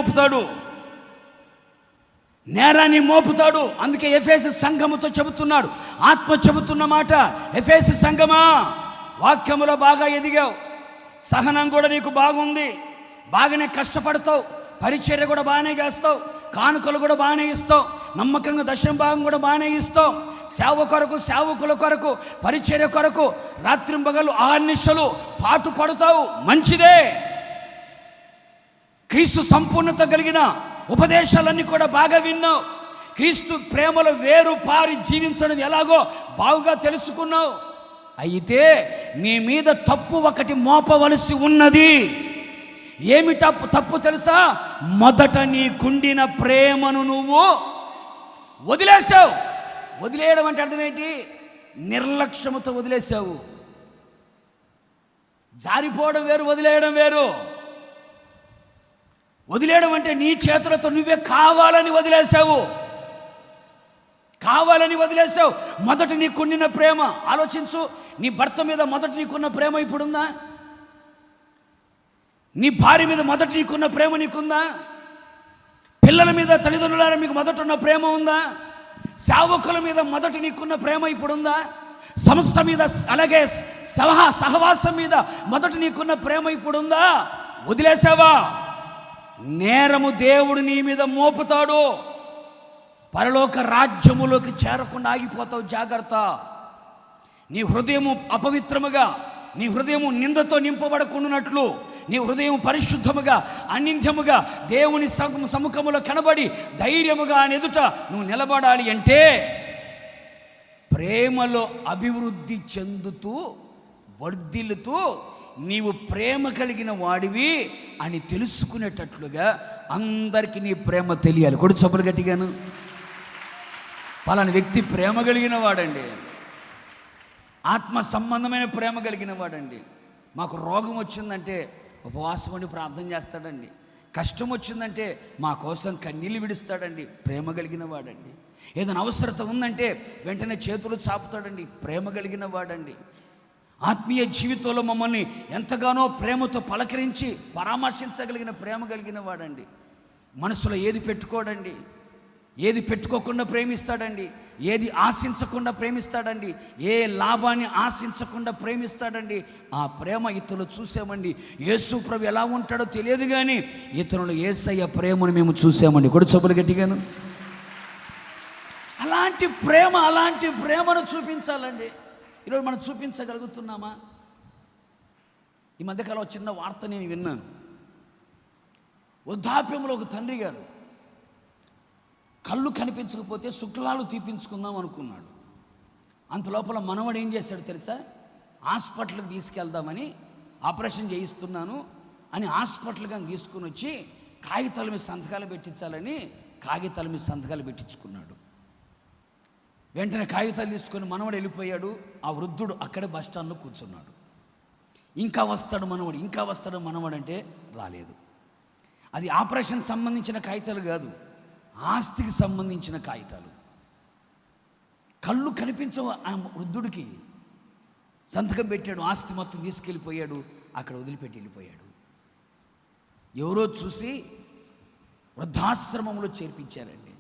మోపుతాడు. అందుకే ఎఫెసు సంఘముతో చెబుతున్నాడు, ఆత్మ చెబుతున్న మాట, ఎఫెసు సంఘమా, వాక్యములో బాగా ఎదిగావు, సహనం కూడా నీకు బాగుంది, బాగానే కష్టపడతావు, పరిచర్య కూడా బాగానే చేస్తావు, కానుకలు కూడా బాగానే ఇస్తావు, నమ్మకంగా దశమ భాగం కూడా బాగానే ఇస్తావు, సేవకుల కొరకు పరిచర్య కొరకు రాత్రింబగలు ఆర్నిశలు పాటు పడతావు, మంచిదే. క్రీస్తు సంపూర్ణత కలిగిన ఉపదేశాలన్నీ కూడా బాగా విన్నావు. క్రీస్తు ప్రేమలో వేరు పారి జీవించడం ఎలాగో బాగుగా తెలుసుకున్నావు. అయితే నీ మీద తప్పు ఒకటి మోపవలసి ఉన్నది. ఏమి తప్పు తెలుసా? మొదట నీకుండిన ప్రేమను నువ్వు వదిలేసావు. వదిలేయడం అంటే అర్థం ఏంటి? నిర్లక్ష్యముతో వదిలేసావు. జారిపోవడం వేరు, వదిలేయడం వేరు. వదిలేయడం అంటే నీ చేతులతో నువ్వే కావాలని వదిలేసావు. మొదట నీకున్న ప్రేమ ఆలోచించు. నీ భర్త మీద మొదట నీకున్న ప్రేమ ఇప్పుడుందా? నీ భార్య మీద మొదట నీకున్న ప్రేమ నీకుందా? పిల్లల మీద, తల్లిదండ్రుల మీకు మొదట ఉన్న ప్రేమ ఉందా? సేవకుల మీద మొదట నీకున్న ప్రేమ ఇప్పుడుందా? సంస్థ మీద, అలాగే సహవాసం మీద మొదట నీకున్న ప్రేమ ఇప్పుడుందా? వదిలేసావా? నేరము దేవుడు నీ మీద మోపుతాడు. పరలోక రాజ్యములోకి చేరకుండా ఆగిపోతావు. జాగ్రత్త. నీ హృదయము అపవిత్రముగా, నీ హృదయము నిందతో నింపబడకుండానట్లు, నీ హృదయం పరిశుద్ధముగా, అనింద్యముగా దేవుని సముఖములో కనబడి ధైర్యముగా ఆయన ఎదుట నువ్వు నిలబడాలి అంటే ప్రేమలో అభివృద్ధి చెందుతూ వర్ధిల్లుతూ నీవు ప్రేమ కలిగిన వాడివి అని తెలుసుకునేటట్లుగా అందరికీ నీ ప్రేమ తెలియాలి. కొడు చొప్పులు గట్టిగాను. పలానా వ్యక్తి ప్రేమ కలిగిన వాడండి, ఆత్మ సంబంధమైన ప్రేమ కలిగిన వాడండి. మాకు రోగం వచ్చిందంటే ఉపవాసం ఉండి ప్రార్థన చేస్తాడండి. కష్టం వచ్చిందంటే మా కోసం కన్నీళ్ళు విడుస్తాడండి. ప్రేమ కలిగిన వాడండి. ఏదైనా అవసరత ఉందంటే వెంటనే చేతులు చాపుతాడండి. ప్రేమ కలిగిన వాడండి. ఆత్మీయ జీవితంలో మమ్మల్ని ఎంతగానో ప్రేమతో పలకరించి పరామర్శించగలిగిన ప్రేమ కలిగిన వాడండి. మనసులో ఏది పెట్టుకోడండి, ఏది పెట్టుకోకుండా ప్రేమిస్తాడండి, ఏది ఆశించకుండా ప్రేమిస్తాడండి, ఏ లాభాన్ని ఆశించకుండా ప్రేమిస్తాడండి. ఆ ప్రేమ ఇతరులు చూసామండి. యేసు ప్రభు ఎలా ఉంటాడో తెలియదు కానీ ఇతరులు యేసయ్య ప్రేమను మేము చూసామండి. కూడా చెప్పులు గట్టిగాను. అలాంటి ప్రేమను చూపించాలండి. ఈరోజు మనం చూపించగలుగుతున్నామా? ఈ మధ్యకాలం చిన్న వార్త నేను విన్నాను. వృద్ధాప్యంలో ఒక తండ్రి గారు కళ్ళు కనిపించకపోతే శుక్లాలు తీపించుకుందాం అనుకున్నాడు. అంతలోపల మనవడు ఏం చేశాడు తెలుసా? హాస్పిటల్కి తీసుకెళ్దామని, ఆపరేషన్ చేయిస్తున్నాను అని హాస్పిటల్గా తీసుకుని వచ్చి కాగితాల మీద సంతకాలు పెట్టించాలని కాగితాల మీద సంతకాలు పెట్టించుకున్నాడు. వెంటనే కాగితాలు తీసుకొని మనవడు వెళ్ళిపోయాడు. ఆ వృద్ధుడు అక్కడే బస్ స్టాండ్లో కూర్చున్నాడు. ఇంకా వస్తాడు మనవడు, ఇంకా వస్తాడు మనవడు అంటే రాలేదు. అది ఆపరేషన్ సంబంధించిన కాగితాలు కాదు, ఆస్తికి సంబంధించిన కాగితాలు. కళ్ళు కనిపించవు ఆ వృద్ధుడికి. సంతకం పెట్టాడు, ఆస్తి మొత్తం తీసుకెళ్ళిపోయాడు, అక్కడ వదిలిపెట్టి వెళ్ళిపోయాడు. ఎవరో చూసి వృద్ధాశ్రమంలో చేర్పించారండి.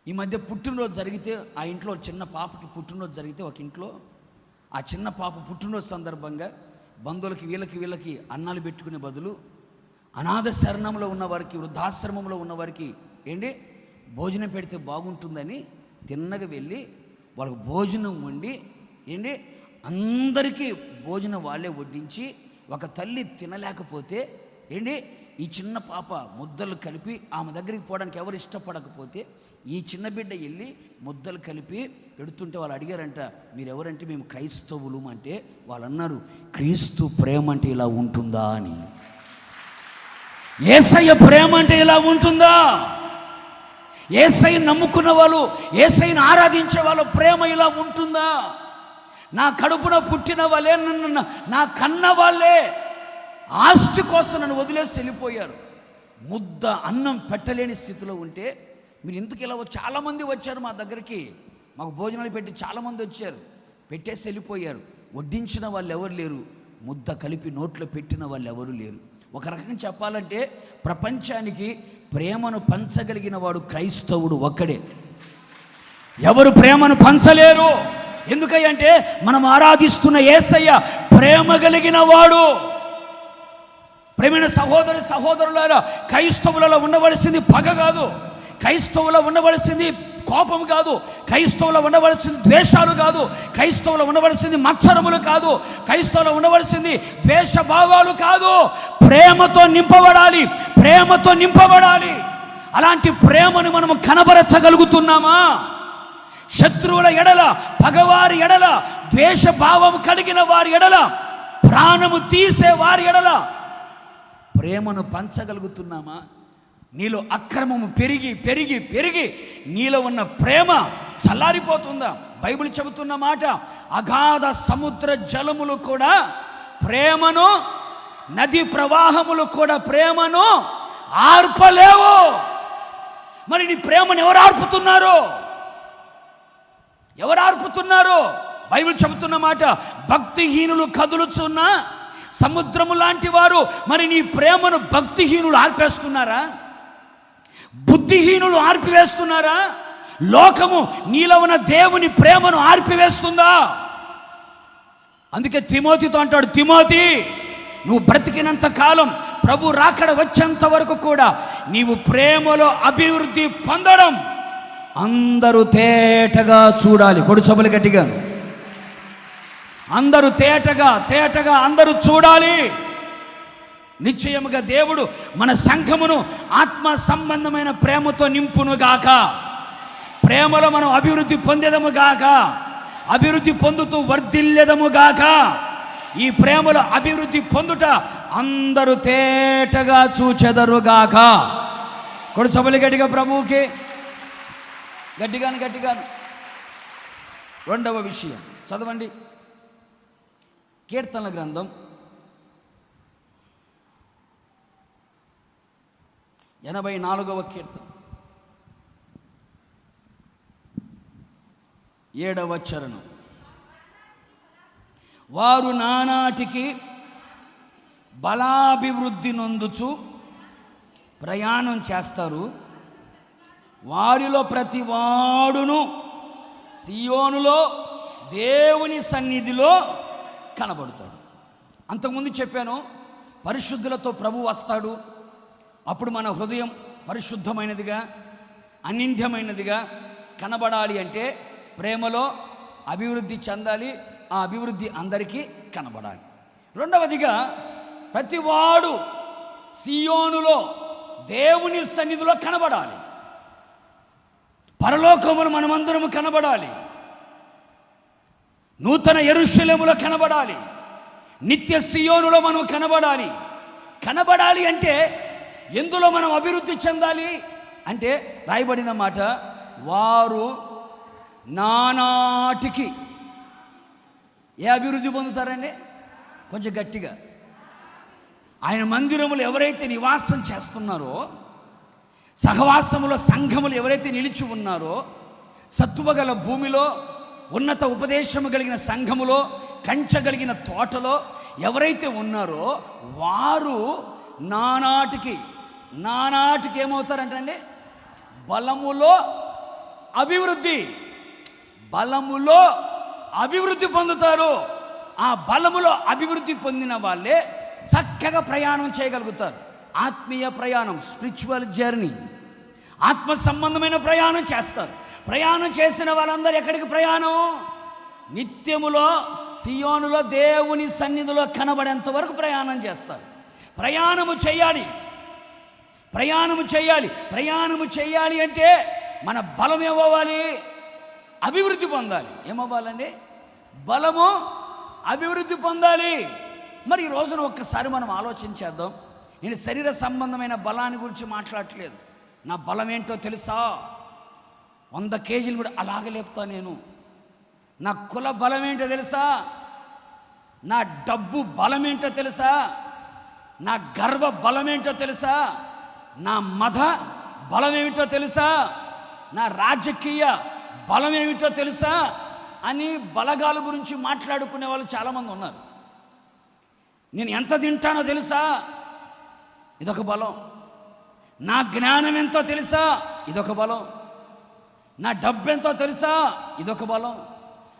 ఈ మధ్య పుట్టినరోజు జరిగితే ఆ ఇంట్లో చిన్న పాపకి పుట్టినరోజు జరిగితే ఒక ఇంట్లో ఆ చిన్న పాప పుట్టినరోజు సందర్భంగా బంధువులకి వీళ్ళకి అన్నాలు పెట్టుకునే బదులు అనాథ శరణంలో ఉన్నవారికి, వృద్ధాశ్రమంలో ఉన్నవారికి భోజనం పెడితే బాగుంటుందని తిన్నగా వెళ్ళి వాళ్ళకు భోజనం వండి అందరికీ భోజనం వాళ్ళే వడ్డించి, ఒక తల్లి తినలేకపోతే ఈ చిన్న పాప ముద్దలు కలిపి ఆమె దగ్గరికి పోవడానికి ఎవరు ఇష్టపడకపోతే ఈ చిన్న బిడ్డ వెళ్ళి ముద్దలు కలిపి పెడుతుంటే వాళ్ళు అడిగారంట, మీరెవరంటే మేము క్రైస్తవులు అంటే వాళ్ళు అన్నారు, క్రీస్తు ప్రేమ అంటే ఇలా ఉంటుందా అని. యేసయ్య ప్రేమ అంటే ఇలా ఉంటుందా? యేసయ్యను నమ్ముకున్న వాళ్ళు, యేసయ్యను ఆరాధించే వాళ్ళ ప్రేమ ఇలా ఉంటుందా? నా కడుపున పుట్టిన వాళ్ళే, నన్ను నా కన్న వాళ్ళే ఆస్తి కోసం నన్ను వదిలేసి వెళ్ళిపోయారు. ముద్ద అన్నం పెట్టలేని స్థితిలో ఉంటే మీరు ఇంతకు ఇలా చాలామంది వచ్చారు మా దగ్గరికి, మాకు భోజనాలు పెట్టి చాలామంది వచ్చారు, పెట్టేసి వెళ్ళిపోయారు. వడ్డించిన వాళ్ళు ఎవరు లేరు, ముద్ద కలిపి నోట్లో పెట్టిన వాళ్ళు ఎవరు లేరు. ఒక రకంగా చెప్పాలంటే ప్రపంచానికి ప్రేమను పంచగలిగిన వాడు క్రైస్తవుడు ఒక్కడే. ఎవరు ప్రేమను పంచలేరు. ఎందుకంటే మనం ఆరాధిస్తున్న యేసయ్య ప్రేమ కలిగిన వాడు. ప్రేమైన సహోదరులారా, క్రైస్తవులలో ఉండవలసింది పగ కాదు, క్రైస్తవులో ఉండవలసింది కోపం కాదు, క్రైస్తవులో ఉండవలసింది ద్వేషాలు కాదు, క్రైస్తవులో ఉండవలసింది మత్సరములు కాదు, క్రైస్తవులో ఉండవలసింది ద్వేష భావాలు కాదు. ప్రేమతో నింపబడాలి, ప్రేమతో నింపబడాలి. అలాంటి ప్రేమను మనము కనబరచగలుగుతున్నామా? శత్రువుల ఎడల, పగవారి ఎడల, ద్వేష భావం కలిగిన వారి ఎడల, ప్రాణము తీసే వారి ఎడల ప్రేమను పంచగలుగుతున్నామా? నీలో అక్రమము పెరిగి పెరిగి పెరిగి నీలో ఉన్న ప్రేమ చల్లారిపోతుందా? బైబిల్ చెబుతున్న మాట, అగాధ సముద్ర జలములు కూడా ప్రేమను, నది ప్రవాహములు కూడా ప్రేమను ఆర్పలేవు. మరి నీ ప్రేమను ఎవరు ఆర్పుతున్నారు? ఎవరు ఆర్పుతున్నారు? బైబిల్ చెబుతున్న మాట, భక్తిహీనులు కదులుచున్న సముద్రము లాంటి వారు. మరి నీ ప్రేమను భక్తిహీనులు ఆర్పేస్తున్నారా? బుద్ధిహీనులు ఆర్పివేస్తున్నారా? లోకము నీలో ఉన్న దేవుని ప్రేమను ఆర్పివేస్తుందా? అందుకే తిమోతితో అంటాడు, తిమోతి, నువ్వు బ్రతికినంత కాలం, ప్రభు రాకడ వచ్చేంత వరకు కూడా నీవు ప్రేమలో అభివృద్ధి పొందడం అందరూ తేటగా చూడాలి. కొడుచబలు గట్టిగా, అందరూ తేటగా అందరూ చూడాలి. నిశ్చయముగా దేవుడు మన సంఘమును ఆత్మ సంబంధమైన ప్రేమతో నింపునుగాక. ప్రేమలో మనం అభివృద్ధి పొందేదముగాక, అభివృద్ధి పొందుతూ వర్ధిల్లెదముగాక. ఈ ప్రేమలో అభివృద్ధి పొందుట అందరూ తేటగా చూచెదరుగాక. కొడుచబలి గట్టిగా ప్రభువుకి, గట్టిగా. రెండవ విషయం చదవండి, కీర్తనల గ్రంథం 84వ కీర్తన 7వ చరణం. వారు నానాటికి బలాభివృద్ధి నొందుచు ప్రయాణం చేస్తారు, వారిలో ప్రతి వాడును సియోనులో దేవుని సన్నిధిలో కనబడతాడు. అంతకుముందు చెప్పాను, పరిశుద్ధులతో ప్రభు వస్తాడు. అప్పుడు మన హృదయం పరిశుద్ధమైనదిగా, అనింద్యమైనదిగా కనబడాలి అంటే ప్రేమలో అభివృద్ధి చెందాలి. ఆ అభివృద్ధి అందరికీ కనబడాలి. రెండవదిగా ప్రతివాడు సియోనులో దేవుని సన్నిధిలో కనబడాలి. పరలోకమును మనమందరము కనబడాలి. నూతన యెరూషలేములో కనబడాలి. నిత్య సియోనులో మనం కనబడాలి. కనబడాలి అంటే ఎందులో మనం అభివృద్ధి చెందాలి అంటే రాయబడిన మాట, వారు నానాటికి ఏ అభివృద్ధి పొందుతారండి? కొంచెం గట్టిగా. ఆయన మందిరములు ఎవరైతే నివాసం చేస్తున్నారో, సహవాసములో సంఘములు ఎవరైతే నిలిచి ఉన్నారో, సత్తువగల భూమిలో, ఉన్నత ఉపదేశము కలిగిన సంఘములో, కంచగలిగిన తోటలో ఎవరైతే ఉన్నారో వారు నానాటికి ఏమవుతారంటండి? బలములో అభివృద్ధి పొందుతారు. ఆ బలములో అభివృద్ధి పొందిన వాళ్ళే చక్కగా ప్రయాణం చేయగలుగుతారు. ఆత్మీయ ప్రయాణం, స్పిరిచువల్ జర్నీ, ఆత్మ సంబంధమైన ప్రయాణం చేస్తారు. ప్రయాణం చేసిన వాళ్ళందరూ ఎక్కడికి ప్రయాణం? నిత్యములో సియోనులో దేవుని సన్నిధిలో కనబడేంత వరకు ప్రయాణం చేస్తారు. ప్రయాణము చేయాలి అంటే మన బలం ఏమవ్వాలి? అభివృద్ధి పొందాలి. ఏమవ్వాలండి? బలము, అభివృద్ధి పొందాలి. మరి ఈ రోజున ఒక్కసారి మనం ఆలోచించేద్దాం. నేను శరీర సంబంధమైన బలాన్ని గురించి మాట్లాడట్లేదు. నా బలం ఏంటో తెలుసా? 100 కేజీలు కూడా అలాగే లేపుతా నేను. నా కుల బలం ఏంటో తెలుసా? నా డబ్బు బలం ఏంటో తెలుసా? నా గర్వ బలం ఏంటో తెలుసా? నా మత బలం ఏమిటో తెలుసా? నా రాజకీయ బలం ఏమిటో తెలుసా అని బలగాల గురించి మాట్లాడుకునే వాళ్ళు చాలామంది ఉన్నారు. నేను ఎంత తింటానో తెలుసా? ఇదొక బలం. నా జ్ఞానం ఎంతో తెలుసా? ఇదొక బలం. నా డబ్బు ఎంతో తెలుసా? ఇదొక బలం.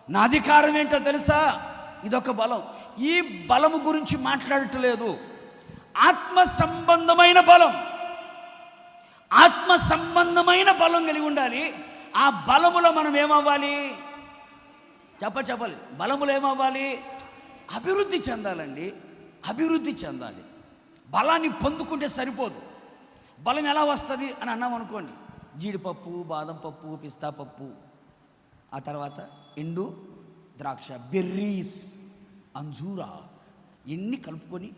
నా అధికారం ఏంటో తెలుసా? ఇదొక బలం. ఈ బలము గురించి మాట్లాడట్లేదు. ఆత్మ సంబంధమైన బలం కలిగి ఉండాలి. ఆ బలములో మనం ఏమవ్వాలి? చెప్పాలి. బలములో ఏమవ్వాలి? అభివృద్ధి చెందాలండి. అభివృద్ధి చెందాలి. బలాన్ని పొందుకుంటే సరిపోదు. బలం ఎలా వస్తుంది అని అన్నాం అనుకోండి, జీడిపప్పు, బాదం పప్పు, పిస్తా పప్పు, ఆ తర్వాత ఎండు ద్రాక్ష, బెర్రీస్, అంజూరా, ఎన్ని కలుపుకొని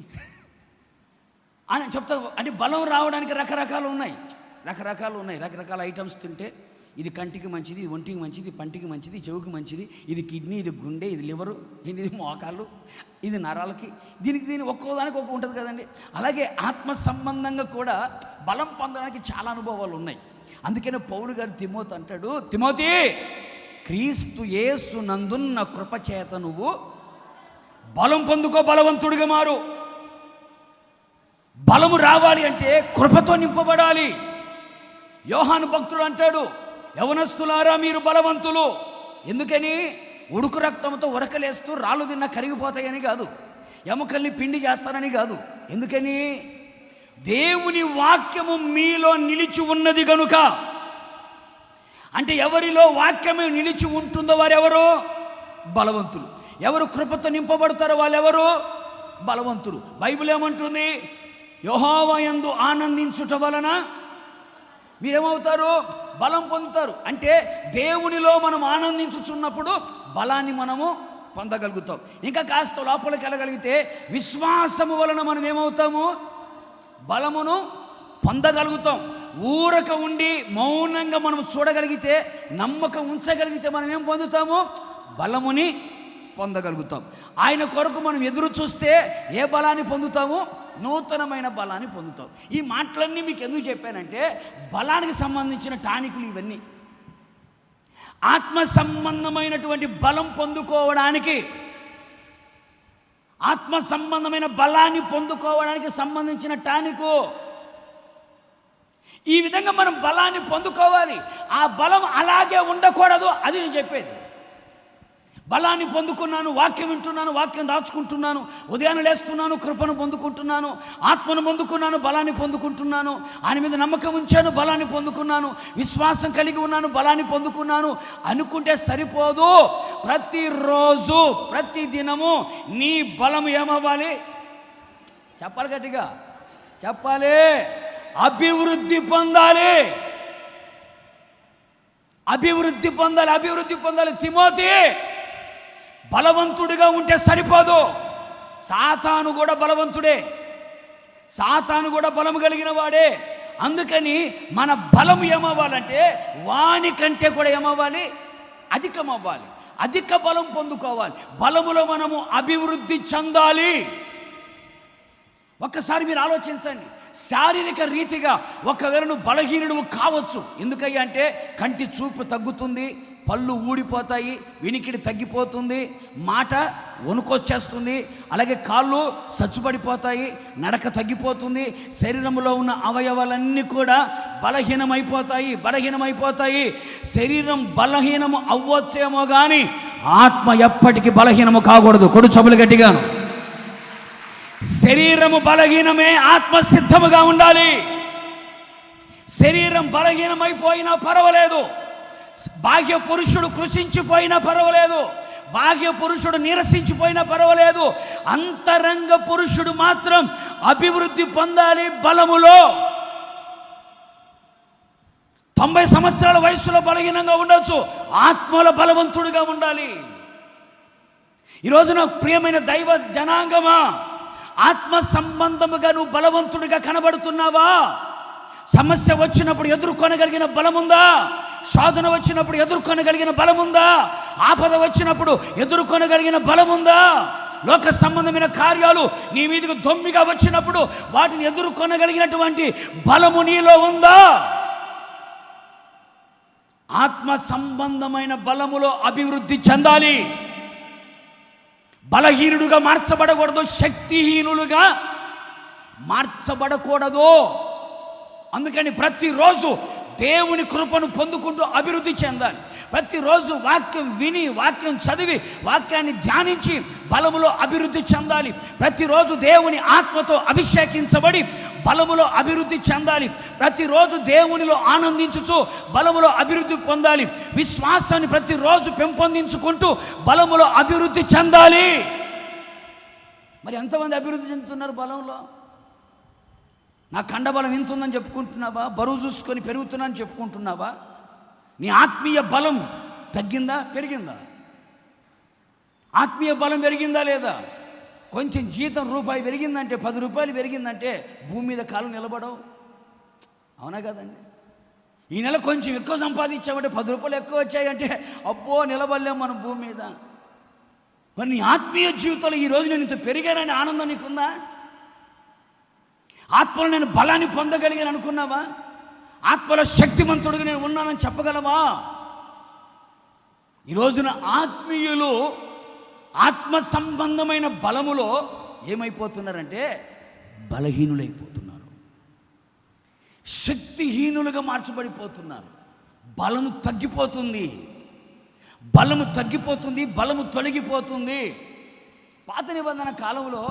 అని చెప్తా. అంటే బలం రావడానికి రకరకాలు ఉన్నాయి. రకరకాల ఐటమ్స్ తింటే ఇది కంటికి మంచిది, ఇది ఒంటికి మంచిది, పంటికి మంచిది, చెవుకి మంచిది, ఇది కిడ్నీ, ఇది గుండె, ఇది లివరు, ఇది మోకాళ్ళు, ఇది నరాలకి, దీనికి ఒక్కోదానికి ఒక్కొక్క ఉంటుంది కదండి. అలాగే ఆత్మ సంబంధంగా కూడా బలం పొందడానికి చాలా అనుభవాలు ఉన్నాయి. అందుకనే పౌలు గారు తిమోతి అంటాడు, తిమోతి, క్రీస్తు యేసు నందున్న కృపచేత నువ్వు బలం పొందుకో, బలవంతుడిగా మారు. బలము రావాలి అంటే కృపతో నింపబడాలి. యోహాను భక్తుడు అంటాడు, యవనస్తులారా మీరు బలవంతులు. ఎందుకని? ఉడుకు రక్తంతో ఉరకలేస్తూ రాళ్ళు తిన్న కరిగిపోతాయని కాదు, ఎముకల్ని పిండి చేస్తానని కాదు. ఎందుకని? దేవుని వాక్యము మీలో నిలిచి ఉన్నది గనుక. అంటే ఎవరిలో వాక్యమే నిలిచి ఉంటుందో వారెవరు? బలవంతులు. ఎవరు కృపతో నింపబడతారో వాళ్ళెవరు? బలవంతులు. బైబిల్ ఏమంటుంది? యెహోవా యందు ఆనందించుట వలన మీరేమవుతారు? బలం పొందుతారు. అంటే దేవునిలో మనం ఆనందించుచున్నప్పుడు బలాన్ని మనము పొందగలుగుతాం. ఇంకా కాస్త లోపలికి వెళ్ళగలిగితే విశ్వాసము వలన మనం ఏమవుతాము? బలమును పొందగలుగుతాం. ఊరక ఉండి మౌనంగా మనం చూడగలిగితే, నమ్మకం ఉంచగలిగితే మనం ఏం పొందుతాము? బలముని పొందగలుగుతాం. ఆయన కొరకు మనం ఎదురు చూస్తే ఏ బలాన్ని పొందుతాము? నూతనమైన బలాన్ని పొందుతాం. ఈ మాటలన్నీ మీకు ఎందుకు చెప్పానంటే, బలానికి సంబంధించిన టానికులు ఇవన్నీ. ఆత్మ సంబంధమైనటువంటి బలం పొందుకోవడానికి, ఆత్మ సంబంధమైన బలాన్ని పొందుకోవడానికి సంబంధించిన టానికు. ఈ విధంగా మనం బలాన్ని పొందుకోవాలి. ఆ బలం అలాగే ఉండకూడదు, అది నేను చెప్పేది. బలాన్ని పొందుకున్నాను, వాక్యం వింటున్నాను, వాక్యం దాచుకుంటున్నాను, ఉదయాన్నే లేస్తున్నాను, కృపను పొందుకుంటున్నాను, ఆత్మను పొందుకున్నాను, బలాన్ని పొందుకుంటున్నాను, ఆయన మీద నమ్మకం ఉంచాను, బలాన్ని పొందుకున్నాను, విశ్వాసం కలిగి ఉన్నాను, బలాన్ని పొందుకున్నాను అనుకుంటే సరిపోదు. ప్రతిరోజు ప్రతి దినము నీ బలం ఏమవ్వాలి? చెప్పాలి, గట్టిగా చెప్పాలి. అభివృద్ధి పొందాలి, అభివృద్ధి పొందాలి, అభివృద్ధి పొందాలి. తిమోతి బలవంతుడిగా ఉంటే సరిపోదు. సాతాను కూడా బలవంతుడే, సాతాను కూడా బలం కలిగిన వాడే. అందుకని మన బలం ఏమవ్వాలంటే వాని కంటే కూడా ఏమవ్వాలి? అధికం అవ్వాలి, అధిక బలం పొందుకోవాలి. బలములో మనము అభివృద్ధి చెందాలి. ఒక్కసారి మీరు ఆలోచించండి. శారీరక రీతిగా ఒకవేళ నువ్వు బలహీనుడు కావచ్చు. ఎందుకయ్యా అంటే కంటి చూపు తగ్గుతుంది, పళ్ళు ఊడిపోతాయి, వినికిడి తగ్గిపోతుంది, మాట వణుకొచ్చేస్తుంది, అలాగే కాళ్ళు సచ్చుపడిపోతాయి, నడక తగ్గిపోతుంది, శరీరంలో ఉన్న అవయవాలన్నీ కూడా బలహీనమైపోతాయి. శరీరం బలహీనము అవ్వచ్చేమో కానీ ఆత్మ ఎప్పటికీ బలహీనము కాకూడదు. కొడు చెవులు గట్టిగాను. శరీరము బలహీనమే, ఆత్మ సిద్ధముగా ఉండాలి. శరీరం బలహీనమైపోయినా పర్వాలేదు, బాహ్య పురుషుడు కృషించిపోయినా పర్వాలేదు, బాహ్య పురుషుడు నీరసించిపోయినా పర్వాలేదు, అంతరంగ పురుషుడు మాత్రం అభివృద్ధి పొందాలి బలములో. 90 సంవత్సరాల వయసులో బలహీనంగా ఉండొచ్చు, ఆత్మలో బలవంతుడిగా ఉండాలి. ఈరోజు నాకు ప్రియమైన దైవ జనాంగమా, ఆత్మ సంబంధముగా నువ్వు బలవంతుడిగా కనబడుతున్నావా? సమస్య వచ్చినప్పుడు ఎదుర్కొనగలిగిన బలముందా? శోధన వచ్చినప్పుడు ఎదుర్కొనగలిగిన బలముందా? ఆపద వచ్చినప్పుడు ఎదుర్కొనగలిగిన బలముందా? లోక సంబంధమైన కార్యాలు నీ మీదకు దొమ్మిగా వచ్చినప్పుడు వాటిని ఎదుర్కొనగలిగినటువంటి బలము నీలో ఉందా? ఆత్మ సంబంధమైన బలములో అభివృద్ధి చెందాలి. బలహీనుడుగా మార్చబడకూడదు, శక్తిహీనులుగా మార్చబడకూడదు. అందుకని ప్రతిరోజు దేవుని కృపను పొందుకుంటూ అభివృద్ధి చెందాలి. ప్రతిరోజు వాక్యం విని, వాక్యం చదివి, వాక్యాన్ని ధ్యానించి బలములో అభివృద్ధి చెందాలి. ప్రతిరోజు దేవుని ఆత్మతో అభిషేకించబడి బలములో అభివృద్ధి చెందాలి. ప్రతిరోజు దేవునిలో ఆనందించుచు బలములో అభివృద్ధి పొందాలి. విశ్వాసాన్ని ప్రతిరోజు పెంపొందించుకుంటూ బలములో అభివృద్ధి చెందాలి. మరి ఎంతమంది అభివృద్ధి చెందుతున్నారు బలంలో? నా కండబలం ఇంత ఉందని చెప్పుకుంటున్నావా? బరువు చూసుకొని పెరుగుతున్నానని చెప్పుకుంటున్నావా? నీ ఆత్మీయ బలం తగ్గిందా, పెరిగిందా? ఆత్మీయ బలం పెరిగిందా లేదా? కొంచెం జీతం రూపాయి పెరిగిందంటే, 10 రూపాయలు పెరిగిందంటే భూమి మీద కాలు నిలబడవు. అవునా కదండి? ఈ నెల కొంచెం ఎక్కువ సంపాదించామంటే 10 రూపాయలు ఎక్కువ వచ్చాయంటే అబ్బో నిలబడలేము మనం భూమి మీద. మరి నీ ఆత్మీయ జీవితంలో ఈరోజు నేను ఇంత పెరిగానని ఆనందం నీకుందా? ఆత్మలో నేను బలాన్ని పొందగలిగాను అనుకున్నావా? ఆత్మలో శక్తిమంతుడిగా నేను ఉన్నానని చెప్పగలవా? ఈ రోజున ఆత్మీయులు ఆత్మ సంబంధమైన బలములో ఏమైపోతున్నారంటే బలహీనులైపోతున్నారు, శక్తిహీనులుగా మార్చబడిపోతున్నారు. బలము తగ్గిపోతుంది, బలము తొలగిపోతుంది. పాత నిబంధన కాలంలో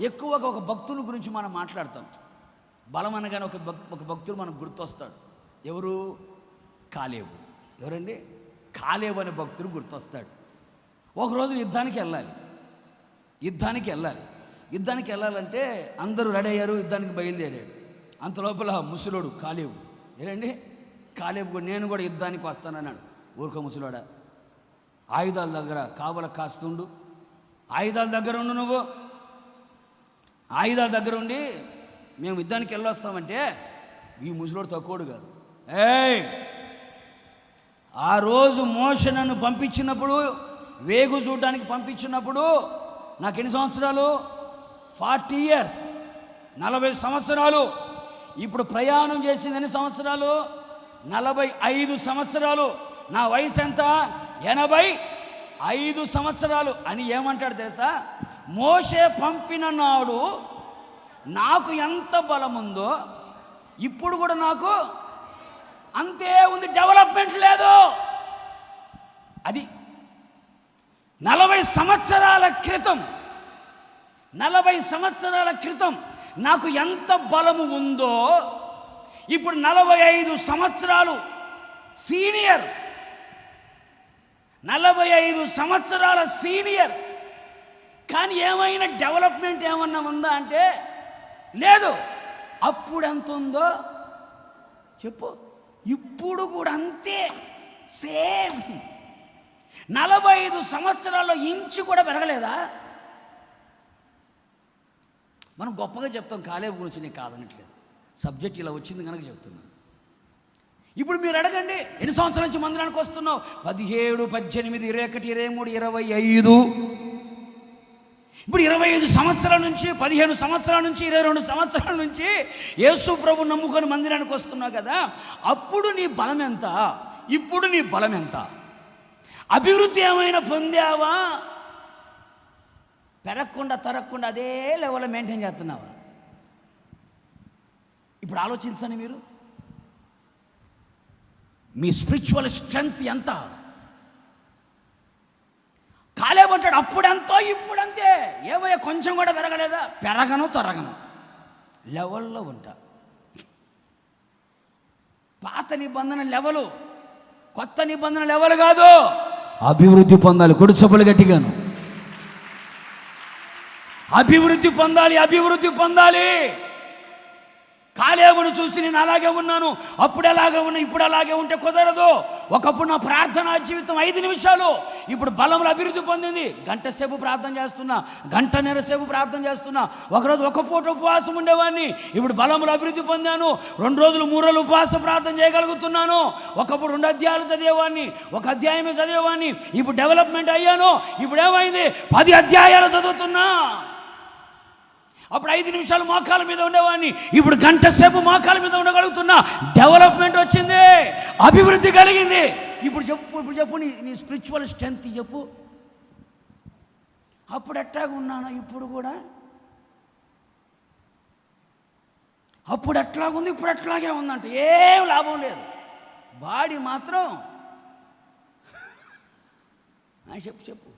ఎక్కువగా ఒక భక్తుని గురించి మనం మాట్లాడతాం. బలం అనగానే ఒక భక్తుడు మనకు గుర్తొస్తాడు. ఎవరు? కాలేబు. ఎవరండి? కాలేబు అనే భక్తుడు గుర్తొస్తాడు. ఒకరోజు యుద్ధానికి వెళ్ళాలంటే అందరూ రెడీ అయ్యారు, యుద్ధానికి బయలుదేరాడు. అంత లోపల ముసలోడు కాలేబు, ఏరండి కాలేబు కూడా నేను కూడా యుద్ధానికి వస్తానన్నాడు. ఊరుకో ముసలోడా, ఆయుధాల దగ్గర కావల కాస్తుండు, ఆయుధాల దగ్గర ఉండు, నువ్వు ఆయుధాల దగ్గర ఉండి మేము యుద్ధానికి వెళ్ళొస్తామంటే ఈ ముసలోడు తక్కువడు కాదు. ఆ రోజు మోషే నన్ను పంపించినప్పుడు, వేగు చూడడానికి పంపించినప్పుడు నాకు ఎన్ని సంవత్సరాలు? 40 years, 40 సంవత్సరాలు. ఇప్పుడు ప్రయాణం చేసింది ఎన్ని సంవత్సరాలు? 45 సంవత్సరాలు. నా వయసు ఎంత? 85 సంవత్సరాలు అని ఏమంటాడు తెలుసా? మోషే పంపిన నాడు నాకు ఎంత బలం ఉందో ఇప్పుడు కూడా నాకు అంతే ఉంది, డెవలప్మెంట్ లేదు. అది 40 సంవత్సరాల క్రితం నాకు ఎంత బలము ఉందో ఇప్పుడు 45 సంవత్సరాలు సీనియర్, 45 సంవత్సరాల సీనియర్. కానీ ఏమైనా డెవలప్మెంట్ ఏమన్నా ఉందా అంటే లేదు. అప్పుడు ఎంత ఉందో చెప్పు, ఇప్పుడు కూడా అంతే సేమ్. 45 సంవత్సరాల్లో ఇంచు కూడా పెరగలేదా? మనం గొప్పగా చెప్తాం కాలేబు గురించి, నేను కాదనట్లేదు, సబ్జెక్ట్ ఇలా వచ్చింది కనుక చెప్తున్నాను. ఇప్పుడు మీరు అడగండి, ఎన్ని సంవత్సరాల నుంచి మందిరానికి వస్తున్నావు? 17, 18, 21, 23, 25. ఇప్పుడు 25 సంవత్సరాల నుంచి, 15 సంవత్సరాల నుంచి, 22 సంవత్సరాల నుంచి యేసు ప్రభు నమ్ముకొని మందిరానికి వస్తున్నావు కదా. అప్పుడు నీ బలం ఎంత, ఇప్పుడు నీ బలం ఎంత? అభివృద్ధి ఏమైనా పొందావా? పెరగకుండా తరగకుండా అదే లెవెల్లో మెయింటైన్ చేస్తున్నావా? ఇప్పుడు ఆలోచించండి మీరు, మీ స్పిరిచువల్ స్ట్రెంగ్త్ ఎంత? కాలేమంటాడు అప్పుడెంతో ఇప్పుడంతే. ఏమయ్యా కొంచెం కూడా పెరగలేదా? పెరగను తరగను లెవెల్లో ఉంటా. పాత నిబంధన లెవెలు, కొత్త నిబంధన లెవెల్ కాదు. అభివృద్ధి పొందాలి. కొడుచొప్పులు గట్టిగాను అభివృద్ధి పొందాలి. కాలేబును చూసి నేను అలాగే ఉన్నాను, అప్పుడు ఎలాగే ఉన్నా ఇప్పుడు అలాగే ఉంటే కుదరదు. ఒకప్పుడు నా ప్రార్థనా జీవితం 5 నిమిషాలు, ఇప్పుడు బలములు అభివృద్ధి పొందింది. గంట సేపు ప్రార్థన చేస్తున్నా, గంటన్నర సేపు ప్రార్థన చేస్తున్నా. ఒకరోజు ఒక పూట ఉపవాసం ఉండేవాడిని, ఇప్పుడు బలములు అభివృద్ధి పొందాను. 2 రోజులు 3 రోజులు ఉపవాస ప్రార్థన చేయగలుగుతున్నాను. ఒకప్పుడు 2 అధ్యాయాలు చదివేవాడిని, 1 అధ్యాయమే చదివేవాడిని. ఇప్పుడు డెవలప్మెంట్ అయ్యాను. ఇప్పుడు ఏమైంది? 10 అధ్యాయాలు చదువుతున్నా. అప్పుడు 5 నిమిషాలు మోకాల మీద ఉండేవాడిని, ఇప్పుడు గంట సేపు మోకాల మీద ఉండగలుగుతున్నా. డెవలప్మెంట్ వచ్చింది, అభివృద్ధి కలిగింది. ఇప్పుడు చెప్పు నీ స్పిరిచువల్ స్ట్రెంగ్త్ చెప్పు. అప్పుడు ఎట్లాగా ఉన్నాను, ఇప్పుడు కూడా అప్పుడు ఎట్లాగుంది, ఇప్పుడు ఎట్లాగే ఉందంటే ఏం లాభం లేదు. బాడీ మాత్రం చెప్పు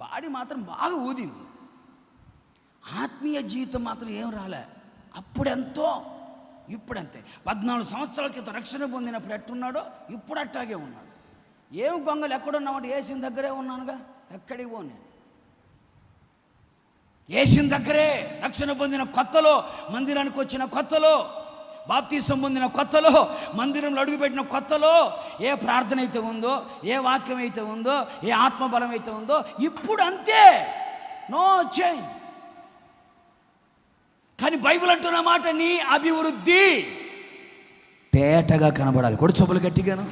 బాడీ మాత్రం బాగా ఊదింది. ఆత్మీయ జీవితం మాత్రం ఏం రాలే. అప్పుడెంతో ఇప్పుడంతే. 14 సంవత్సరాల క్రితం రక్షణ పొందినప్పుడు ఎట్టున్నాడో ఇప్పుడు అట్టాగే ఉన్నాడు. ఏం గొంగలు ఎక్కడున్నామంటే ఏసిన దగ్గరే ఉన్నానుగా, ఎక్కడికి పోను. ఏసిన దగ్గరే రక్షణ పొందిన కొత్తలో, మందిరానికి వచ్చిన కొత్తలో, బాప్తీసం పొందిన కొత్తలో, మందిరంలో అడుగుపెట్టిన కొత్తలో ఏ ప్రార్థన అయితే ఉందో, ఏ వాక్యం అయితే ఉందో, ఏ ఆత్మబలం అయితే ఉందో ఇప్పుడు అంతే. No change. కానీ బైబిల్ అంటున్న మాట, నీ అభివృద్ధి తేటగా కనబడాలి. కొడుచొప్పులు గట్టిగాను.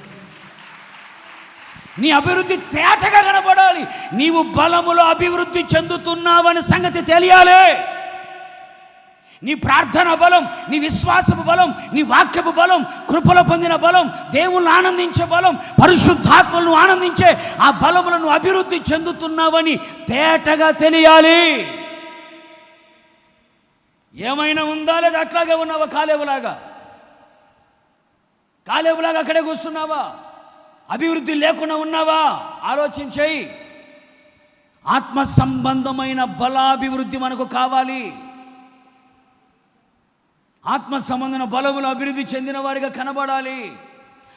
నీ అభివృద్ధి తేటగా కనబడాలి. నీవు బలములో అభివృద్ధి చెందుతున్నావని సంగతి తెలియాలి. నీ ప్రార్థన బలం, నీ విశ్వాసపు బలం, నీ వాక్యపు బలం, కృపలో పొందిన బలం, దేవుళ్ళు ఆనందించే బలం, పరిశుద్ధాత్మలను ఆనందించే ఆ బలములను అభివృద్ధి చెందుతున్నావని తేటగా తెలియాలి. ఏమైనా ఉందా లేదా? అట్లాగే ఉన్నావా? కాలేబులాగా అక్కడే కూర్చున్నావా? అభివృద్ధి లేకుండా ఉన్నావా? ఆలోచించేయి. ఆత్మ సంబంధమైన బలాభివృద్ధి మనకు కావాలి. ఆత్మ సంబంధమైన బలములు అభివృద్ధి చెందిన వారిగా కనబడాలి.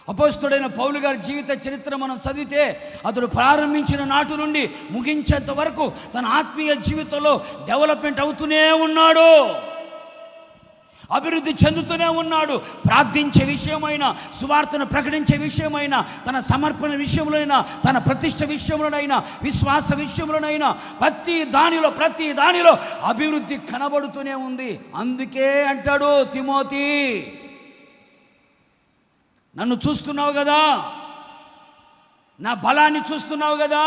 అపోస్తలుడైన పౌలు గారి జీవిత చరిత్ర మనం చదివితే, అతడు ప్రారంభించిన నాటి నుండి ముగించేంత వరకు తన ఆత్మీయ జీవితంలో డెవలప్మెంట్ అవుతూనే ఉన్నాడు, అభివృద్ధి చెందుతూనే ఉన్నాడు. ప్రార్థించే విషయమైనా, సువార్తను ప్రకటించే విషయమైనా, తన సమర్పణ విషయంలోనైనా, తన ప్రతిష్ట విషయంలోనైనా, విశ్వాస విషయంలోనైనా, ప్రతి దానిలో అభివృద్ధి కనబడుతూనే ఉంది. అందుకే అంటాడు తిమోతి, నన్ను చూస్తున్నావు కదా, నా బలాన్ని చూస్తున్నావు కదా,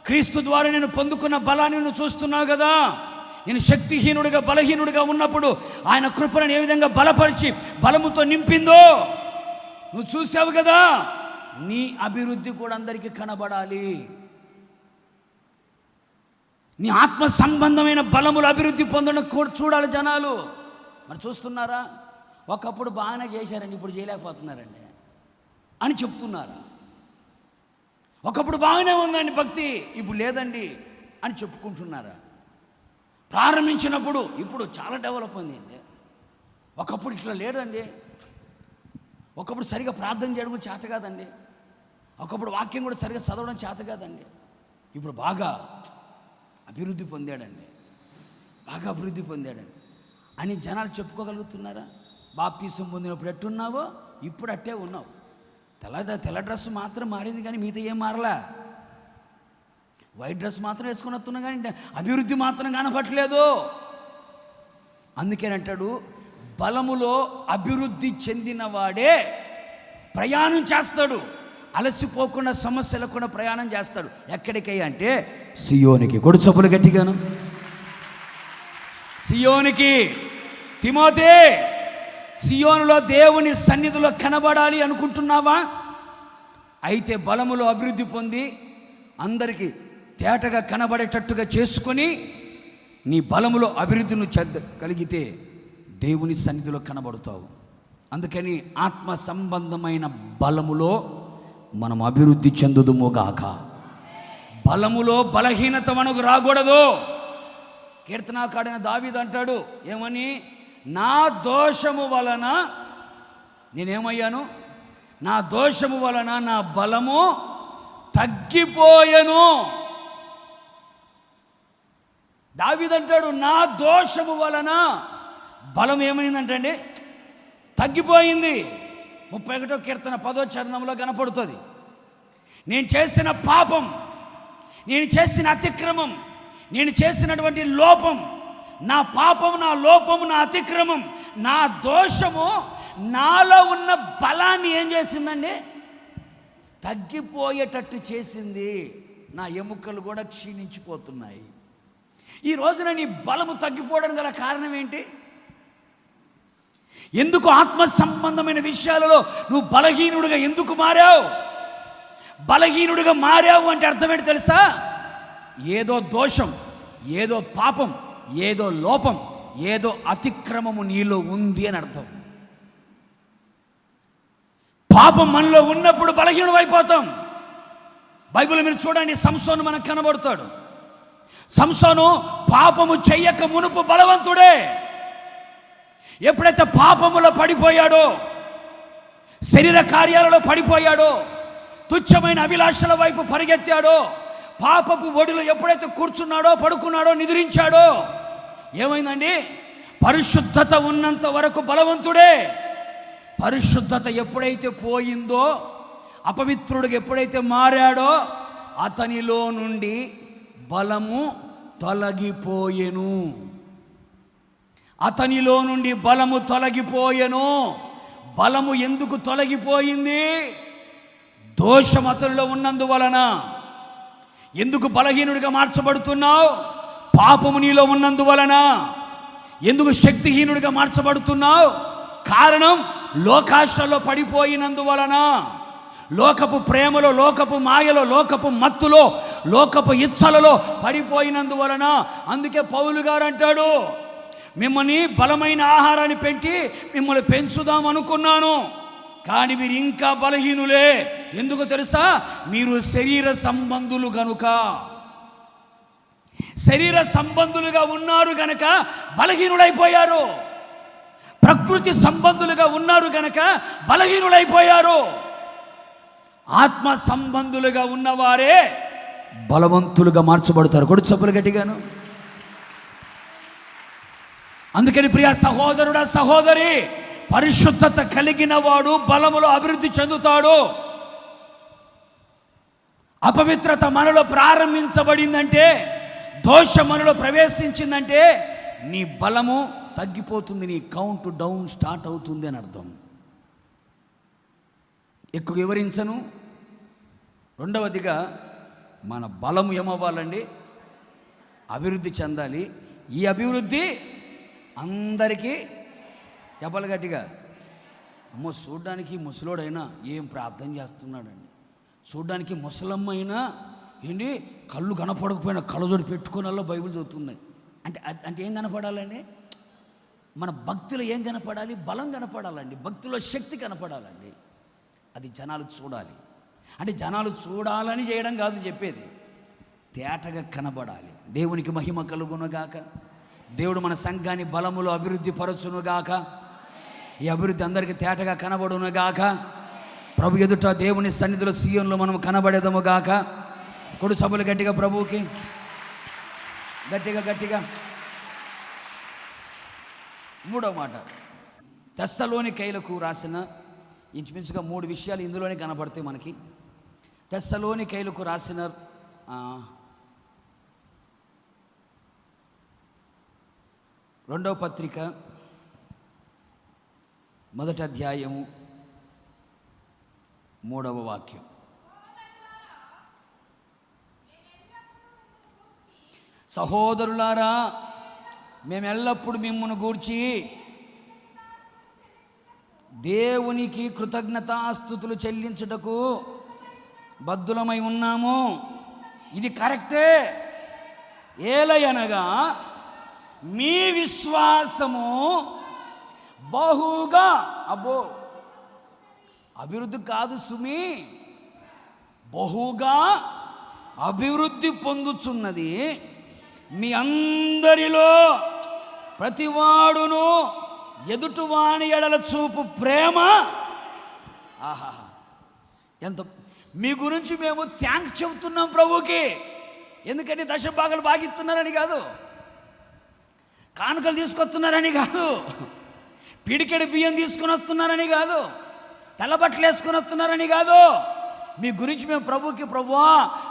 క్రీస్తు ద్వారా నేను పొందుకున్న బలాన్ని నువ్వు చూస్తున్నావు కదా. నేను శక్తిహీనుడిగా బలహీనుడిగా ఉన్నప్పుడు ఆయన కృపను ఏ విధంగా బలపరిచి బలముతో నింపిందో నువ్వు చూసావు కదా. నీ అభివృద్ధి కూడా అందరికీ కనబడాలి. నీ ఆత్మ సంబంధమైన బలములు అభివృద్ధి పొందడం చూడాలి జనాలు. మరి చూస్తున్నారా? ఒకప్పుడు బాగానే చేశారండి, ఇప్పుడు చేయలేకపోతున్నారండి అని చెప్తున్నారా? ఒకప్పుడు బాగానే ఉందండి భక్తి, ఇప్పుడు లేదండి అని చెప్పుకుంటున్నారా? ప్రారంభించినప్పుడు ఇప్పుడు చాలా డెవలప్ అయిందండి. ఒకప్పుడు ఇట్లా లేదండి. ఒకప్పుడు సరిగా ప్రార్థన చేయడం కూడా చేత కాదండి. ఒకప్పుడు వాక్యం కూడా సరిగా చదవడం చేత కాదండి. ఇప్పుడు బాగా అభివృద్ధి పొందాడండి, బాగా అభివృద్ధి పొందాడండి అని జనాలు చెప్పుకోగలుగుతున్నారా? బాప్తీసం పొందినప్పుడు ఎట్టున్నావో ఇప్పుడు అట్టే ఉన్నావు. తెల్ల డ్రెస్ మాత్రం మారింది కానీ మిగతా ఏం మారలా. వైట్ డ్రెస్ మాత్రం వేసుకొని వస్తున్నా కానీ అభివృద్ధి మాత్రం కనపట్లేదు. అందుకేనంటాడు, బలములో అభివృద్ధి చెందిన వాడే ప్రయాణం చేస్తాడు, అలసిపోకుండా సమస్య లేకుండా ప్రయాణం చేస్తాడు. ఎక్కడికి అంటే సియోనికి. కొడు చొప్పులు గట్టిగాను, సియోనికి. తిమోతే, సియోనులో దేవుని సన్నిధిలో కనబడాలి అనుకుంటున్నావా? అయితే బలములో అభివృద్ధి పొంది అందరికీ తేటగా కనబడేటట్టుగా చేసుకొని నీ బలములో అభివృద్ధిని కలిగితే దేవుని సన్నిధిలో కనబడతావు. అందుకని ఆత్మ సంబంధమైన బలములో మనం అభివృద్ధి చెందుదుముగాక. బలములో బలహీనత మనకు రాకూడదు. కీర్తనాకాడైన దావీదు అంటాడు ఏమని, నా దోషము వలన నేనేమయ్యాను, నా దోషము వలన నా బలము తగ్గిపోయెను. దావీదు అంటాడు, నా దోషము వలన బలం ఏమైందంటండి, తగ్గిపోయింది. 31వ కీర్తన 10వ చరణంలో కనపడుతుంది. నేను చేసిన పాపం, నేను చేసిన అతిక్రమం, నేను చేసినటువంటి లోపం, నా పాపం, నా లోపము, నా అతిక్రమం, నా దోషము నాలో ఉన్న బలాన్ని ఏం చేసిందండి, తగ్గిపోయేటట్టు చేసింది. నా ఎముకలు కూడా క్షీణించిపోతున్నాయి. ఈ రోజున నీ బలము తగ్గిపోవడం గల కారణం ఏంటి? ఎందుకు ఆత్మ సంబంధమైన విషయాలలో నువ్వు బలహీనుడిగా ఎందుకు మారావు? బలహీనుడిగా మారావు అంటే అర్థం ఏంటి తెలుసా? ఏదో దోషం, ఏదో పాపం, ఏదో లోపం, ఏదో అతిక్రమము నీలో ఉంది అని అర్థం. పాపం మనలో ఉన్నప్పుడు బలహీనుడు అయిపోతాం. బైబిల్ మీరు చూడండి, సంసోను మనకు కనబడతాడు. సంసోను పాపము చెయ్యక మునుపు బలవంతుడే. ఎప్పుడైతే పాపములో పడిపోయాడో, శరీర కార్యాలలో పడిపోయాడో, తుచ్చమైన అభిలాషల వైపు పరిగెత్తాడో, పాపపు ఒడిలో ఎప్పుడైతే కూర్చున్నాడో, పడుకున్నాడో, నిద్రించాడో, ఏమైందండి? పరిశుద్ధత ఉన్నంత వరకు బలవంతుడే. పరిశుద్ధత ఎప్పుడైతే పోయిందో, అపవిత్రుడికి ఎప్పుడైతే మారాడో, అతనిలో నుండి బలము తొలగిపోయెను. అతనిలో నుండి బలము తొలగిపోయెను. బలము ఎందుకు తొలగిపోయింది? దోషం అతనిలో ఉన్నందువలన. ఎందుకు బలహీనుడిగా మార్చబడుతున్నావు? పాపము నీలో ఉన్నందువలన. ఎందుకు శక్తిహీనుడిగా మార్చబడుతున్నావు? కారణం లోకాశలో పడిపోయినందువలన. లోకపు ప్రేమలో, లోకపు మాయలో, లోకపు మత్తులో, లోకపు ఇచ్చలలో పడిపోయినందువలన. అందుకే పౌలు గారు అంటాడు, మిమ్మల్ని బలమైన ఆహారాన్ని పెట్టి మిమ్మల్ని పెంచుదాం అనుకున్నాను, కానీ మీరు ఇంకా బలహీనులే. ఎందుకు తెలుసా? మీరు శరీర సంబంధులు గనుక. శరీర సంబంధులుగా ఉన్నారు గనక బలహీనులైపోయారు. ప్రకృతి సంబంధులుగా ఉన్నారు గనక బలహీనులైపోయారు. ఆత్మ సంబంధులుగా ఉన్నవారే బలవంతులుగా మార్చబడతారు. కొడు చప్పులు గట్టిగాను. అందుకని ప్రియ సహోదరుడా, సహోదరి, పరిశుద్ధత కలిగిన వాడు బలములో అభివృద్ధి చెందుతాడు. అపవిత్రత మనలో ప్రారంభించబడిందంటే, దోషం మనలో ప్రవేశించిందంటే నీ బలము తగ్గిపోతుంది, నీ కౌంట్ డౌన్ స్టార్ట్ అవుతుంది అని అర్థం. ఎక్కువ వివరించను. రెండవదిగా మన బలము ఏమవ్వాలండి? అభివృద్ధి చెందాలి. ఈ అభివృద్ధి అందరికీ చెప్పాలి గట్టిగా. అమ్మో, చూడ్డానికి ముసలోడైనా ఏం ప్రార్థన చేస్తున్నాడండి, చూడ్డానికి ముసలమ్మ అయినా ఏంటి కళ్ళు కనపడకపోయినా కళ్ళజోడు పెట్టుకున్నలో బైబిల్ చదువుతుంది అంటే అంటే ఏం కనపడాలండి? మన భక్తిలో ఏం కనపడాలి? బలం కనపడాలండి, భక్తిలో శక్తి కనపడాలండి. అది జనాలు చూడాలి. అంటే జనాలు చూడాలని చేయడం కాదు చెప్పేది, తేటగా కనబడాలి. దేవునికి మహిమ కలుగునుగాక. దేవుడు మన సంఘాన్ని బలములో అభివృద్ధి పరచునుగాక. ఈ అభివృద్ధి అందరికీ తేటగా కనబడునుగాక. ప్రభు ఎదుట దేవుని సన్నిధిలో సీయోనులో మనం కనబడేదముగాక. కొడు సభలు గట్టిగా ప్రభువుకి, గట్టిగా. మూడవ మాట, తెస్సలోనికైలకు రాసిన ఇంచుమించుగా 3 విషయాలు ఇందులోనే కనబడతాయి మనకి. తెస్సలోనికైలకు రాసిన 2వ పత్రిక 1వ అధ్యాయము 3వ వాక్యం. సహోదరులారా, మేమెల్లప్పుడు మిమ్మును గూర్చి దేవునికి కృతజ్ఞతాస్తుతులు చెల్లించుటకు బద్ధులమై ఉన్నాము. ఇది కరెక్టే. ఏలయనగా మీ విశ్వాసము బహుగా, అబ్బో అభివృద్ధి కాదు సుమి, బహుగా అభివృద్ధి పొందుచున్నది. మీ అందరిలో ప్రతివాడును ఎదుటివాని ఎడల చూపు ప్రేమ. ఆహా, ఎంత మీ గురించి మేము థ్యాంక్స్ చెబుతున్నాం ప్రభుకి. ఎందుకంటే దశభాగాలు బాగిస్తున్నారని కాదు, కానుకలు తీసుకొస్తున్నారని కాదు, పిడికెడు బియ్యం తీసుకుని వస్తున్నారని కాదు, తెల్లబట్టలు వేసుకొని వస్తున్నారని కాదు. మీ గురించి మేము ప్రభుకి, ప్రభువా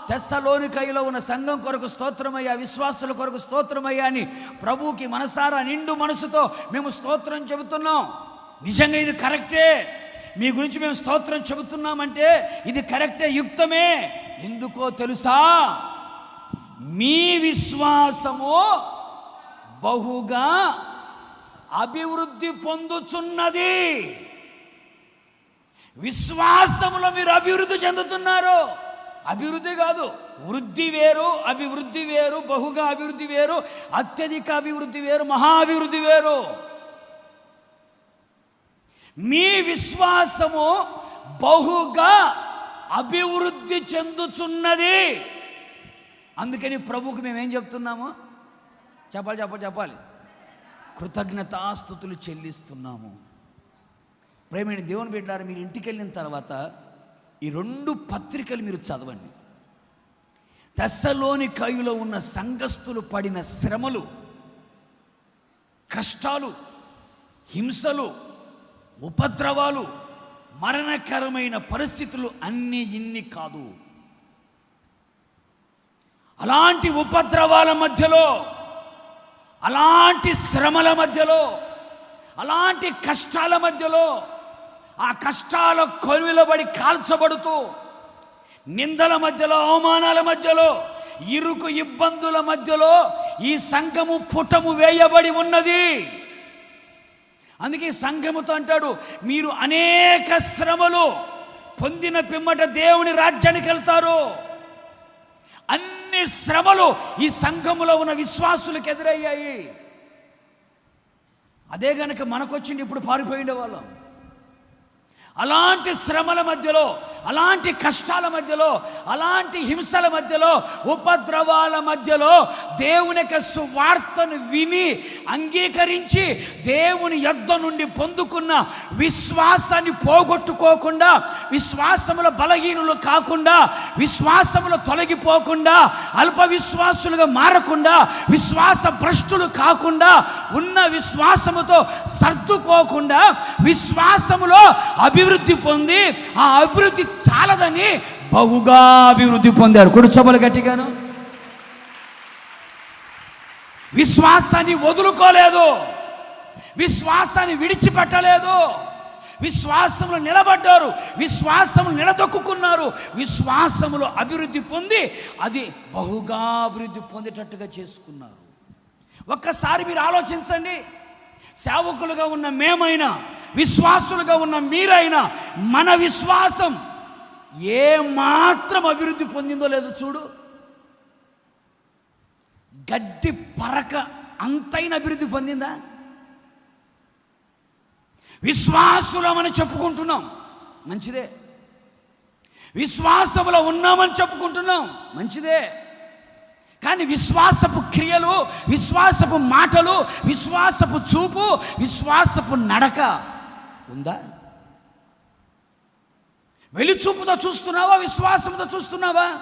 తెస్సలోనికైలో ఉన్న సంఘం కొరకు స్తోత్రమయ్యా, విశ్వాసుల కొరకు స్తోత్రమయ్యా అని ప్రభువుకి మనసారా నిండు మనసుతో మేము స్తోత్రం చెబుతున్నాం. నిజంగా ఇది కరెక్టే. మీ గురించి మేము స్తోత్రం చెబుతున్నామంటే ఇది కరెక్టే, యుక్తమే. ఎందుకో తెలుసా? మీ విశ్వాసము బహుగా అభివృద్ధి పొందుచున్నది. విశ్వాసములో మీరు అభివృద్ధి చెందుతున్నారు. అభివృద్ధి కాదు, వృద్ధి వేరు, అభివృద్ధి వేరు, బహుగా అభివృద్ధి వేరు, అత్యధిక అభివృద్ధి వేరు, మహా అభివృద్ధి వేరు. మీ విశ్వాసము బహుగా అభివృద్ధి చెందుచున్నది. అందుకని ప్రభువుకు మేమేం చెప్తున్నాము? చెప్పాలి. కృతజ్ఞతాస్తుతులు చెల్లిస్తున్నాము. ప్రేమైన దేవుని బిడ్డలారా, మీరు ఇంటికి వెళ్ళిన తర్వాత ఈ 2 పత్రికలు మీరు చదవండి. తెస్సలోనికైలో ఉన్న సంఘస్థులు పడిన శ్రమలు, కష్టాలు, హింసలు, ఉపద్రవాలు, మరణకరమైన పరిస్థితులు అన్నీ ఇన్ని కాదు. అలాంటి ఉపద్రవాల మధ్యలో, అలాంటి శ్రమల మధ్యలో, అలాంటి కష్టాల మధ్యలో, ఆ కష్టాల కొలువిలబడి కాల్చబడుతూ, నిందల మధ్యలో, అవమానాల మధ్యలో, ఇరుకు ఇబ్బందుల మధ్యలో ఈ సంఘము పుటము వేయబడి ఉన్నది. అందుకే సంఘముతో అంటాడు, మీరు అనేక శ్రమలు పొందిన పిమ్మట దేవుని రాజ్యానికి వెళ్తారు. అన్ని శ్రమలు ఈ సంఘములో ఉన్న విశ్వాసులకు ఎదురయ్యాయి. అదే గనక మనకొచ్చింది ఇప్పుడు పారిపోయిండే వాళ్ళం. అలాంటి శ్రమల మధ్యలో, అలాంటి కష్టాల మధ్యలో, అలాంటి హింసల మధ్యలో, ఉపద్రవాల మధ్యలో దేవుని యొక్క సువార్తను విని అంగీకరించి దేవుని యొద్ద నుండి పొందుకున్న విశ్వాసాన్ని పోగొట్టుకోకుండా, విశ్వాసముల బలహీనులు కాకుండా, విశ్వాసములు తొలగిపోకుండా, అల్ప విశ్వాసులుగా మారకుండా, విశ్వాస భ్రష్టులు కాకుండా, ఉన్న విశ్వాసముతో సర్దుకోకుండా విశ్వాసములో అభివృద్ధి పొంది, ఆ అభివృద్ధి చాలదని బహుగా అభివృద్ధి పొందారు. కుడిచబలు గట్టిగాను. విశ్వాసాన్ని వదులుకోలేదు, విశ్వాసాన్ని విడిచిపెట్టలేదు, విశ్వాసములో నిలబడ్డారు, విశ్వాసములు నిలదొక్కున్నారు, విశ్వాసములో అభివృద్ధి పొంది అది బహుగా అభివృద్ధి పొందేటట్టుగా చేసుకున్నారు. ఒక్కసారి మీరు ఆలోచించండి. సేవకులుగా ఉన్న మేమైనా, విశ్వాసులుగా ఉన్న మీరైనా, మన విశ్వాసం ఏ మాత్రం అభివృద్ధి పొందిందో లేదో చూడు. గడ్డి పరక అంతైన అభివృద్ధి పొందిందా? విశ్వాసులమని చెప్పుకుంటున్నాం, మంచిదే. విశ్వాసములో ఉన్నామని చెప్పుకుంటున్నాం, మంచిదే. కానీ విశ్వాసపు క్రియలు, విశ్వాసపు మాటలు, విశ్వాసపు చూపు, విశ్వాసపు నడక ఉందా? వెలిచూపుతో చూస్తున్నావా? విశ్వాసంతో చూస్తున్నావా?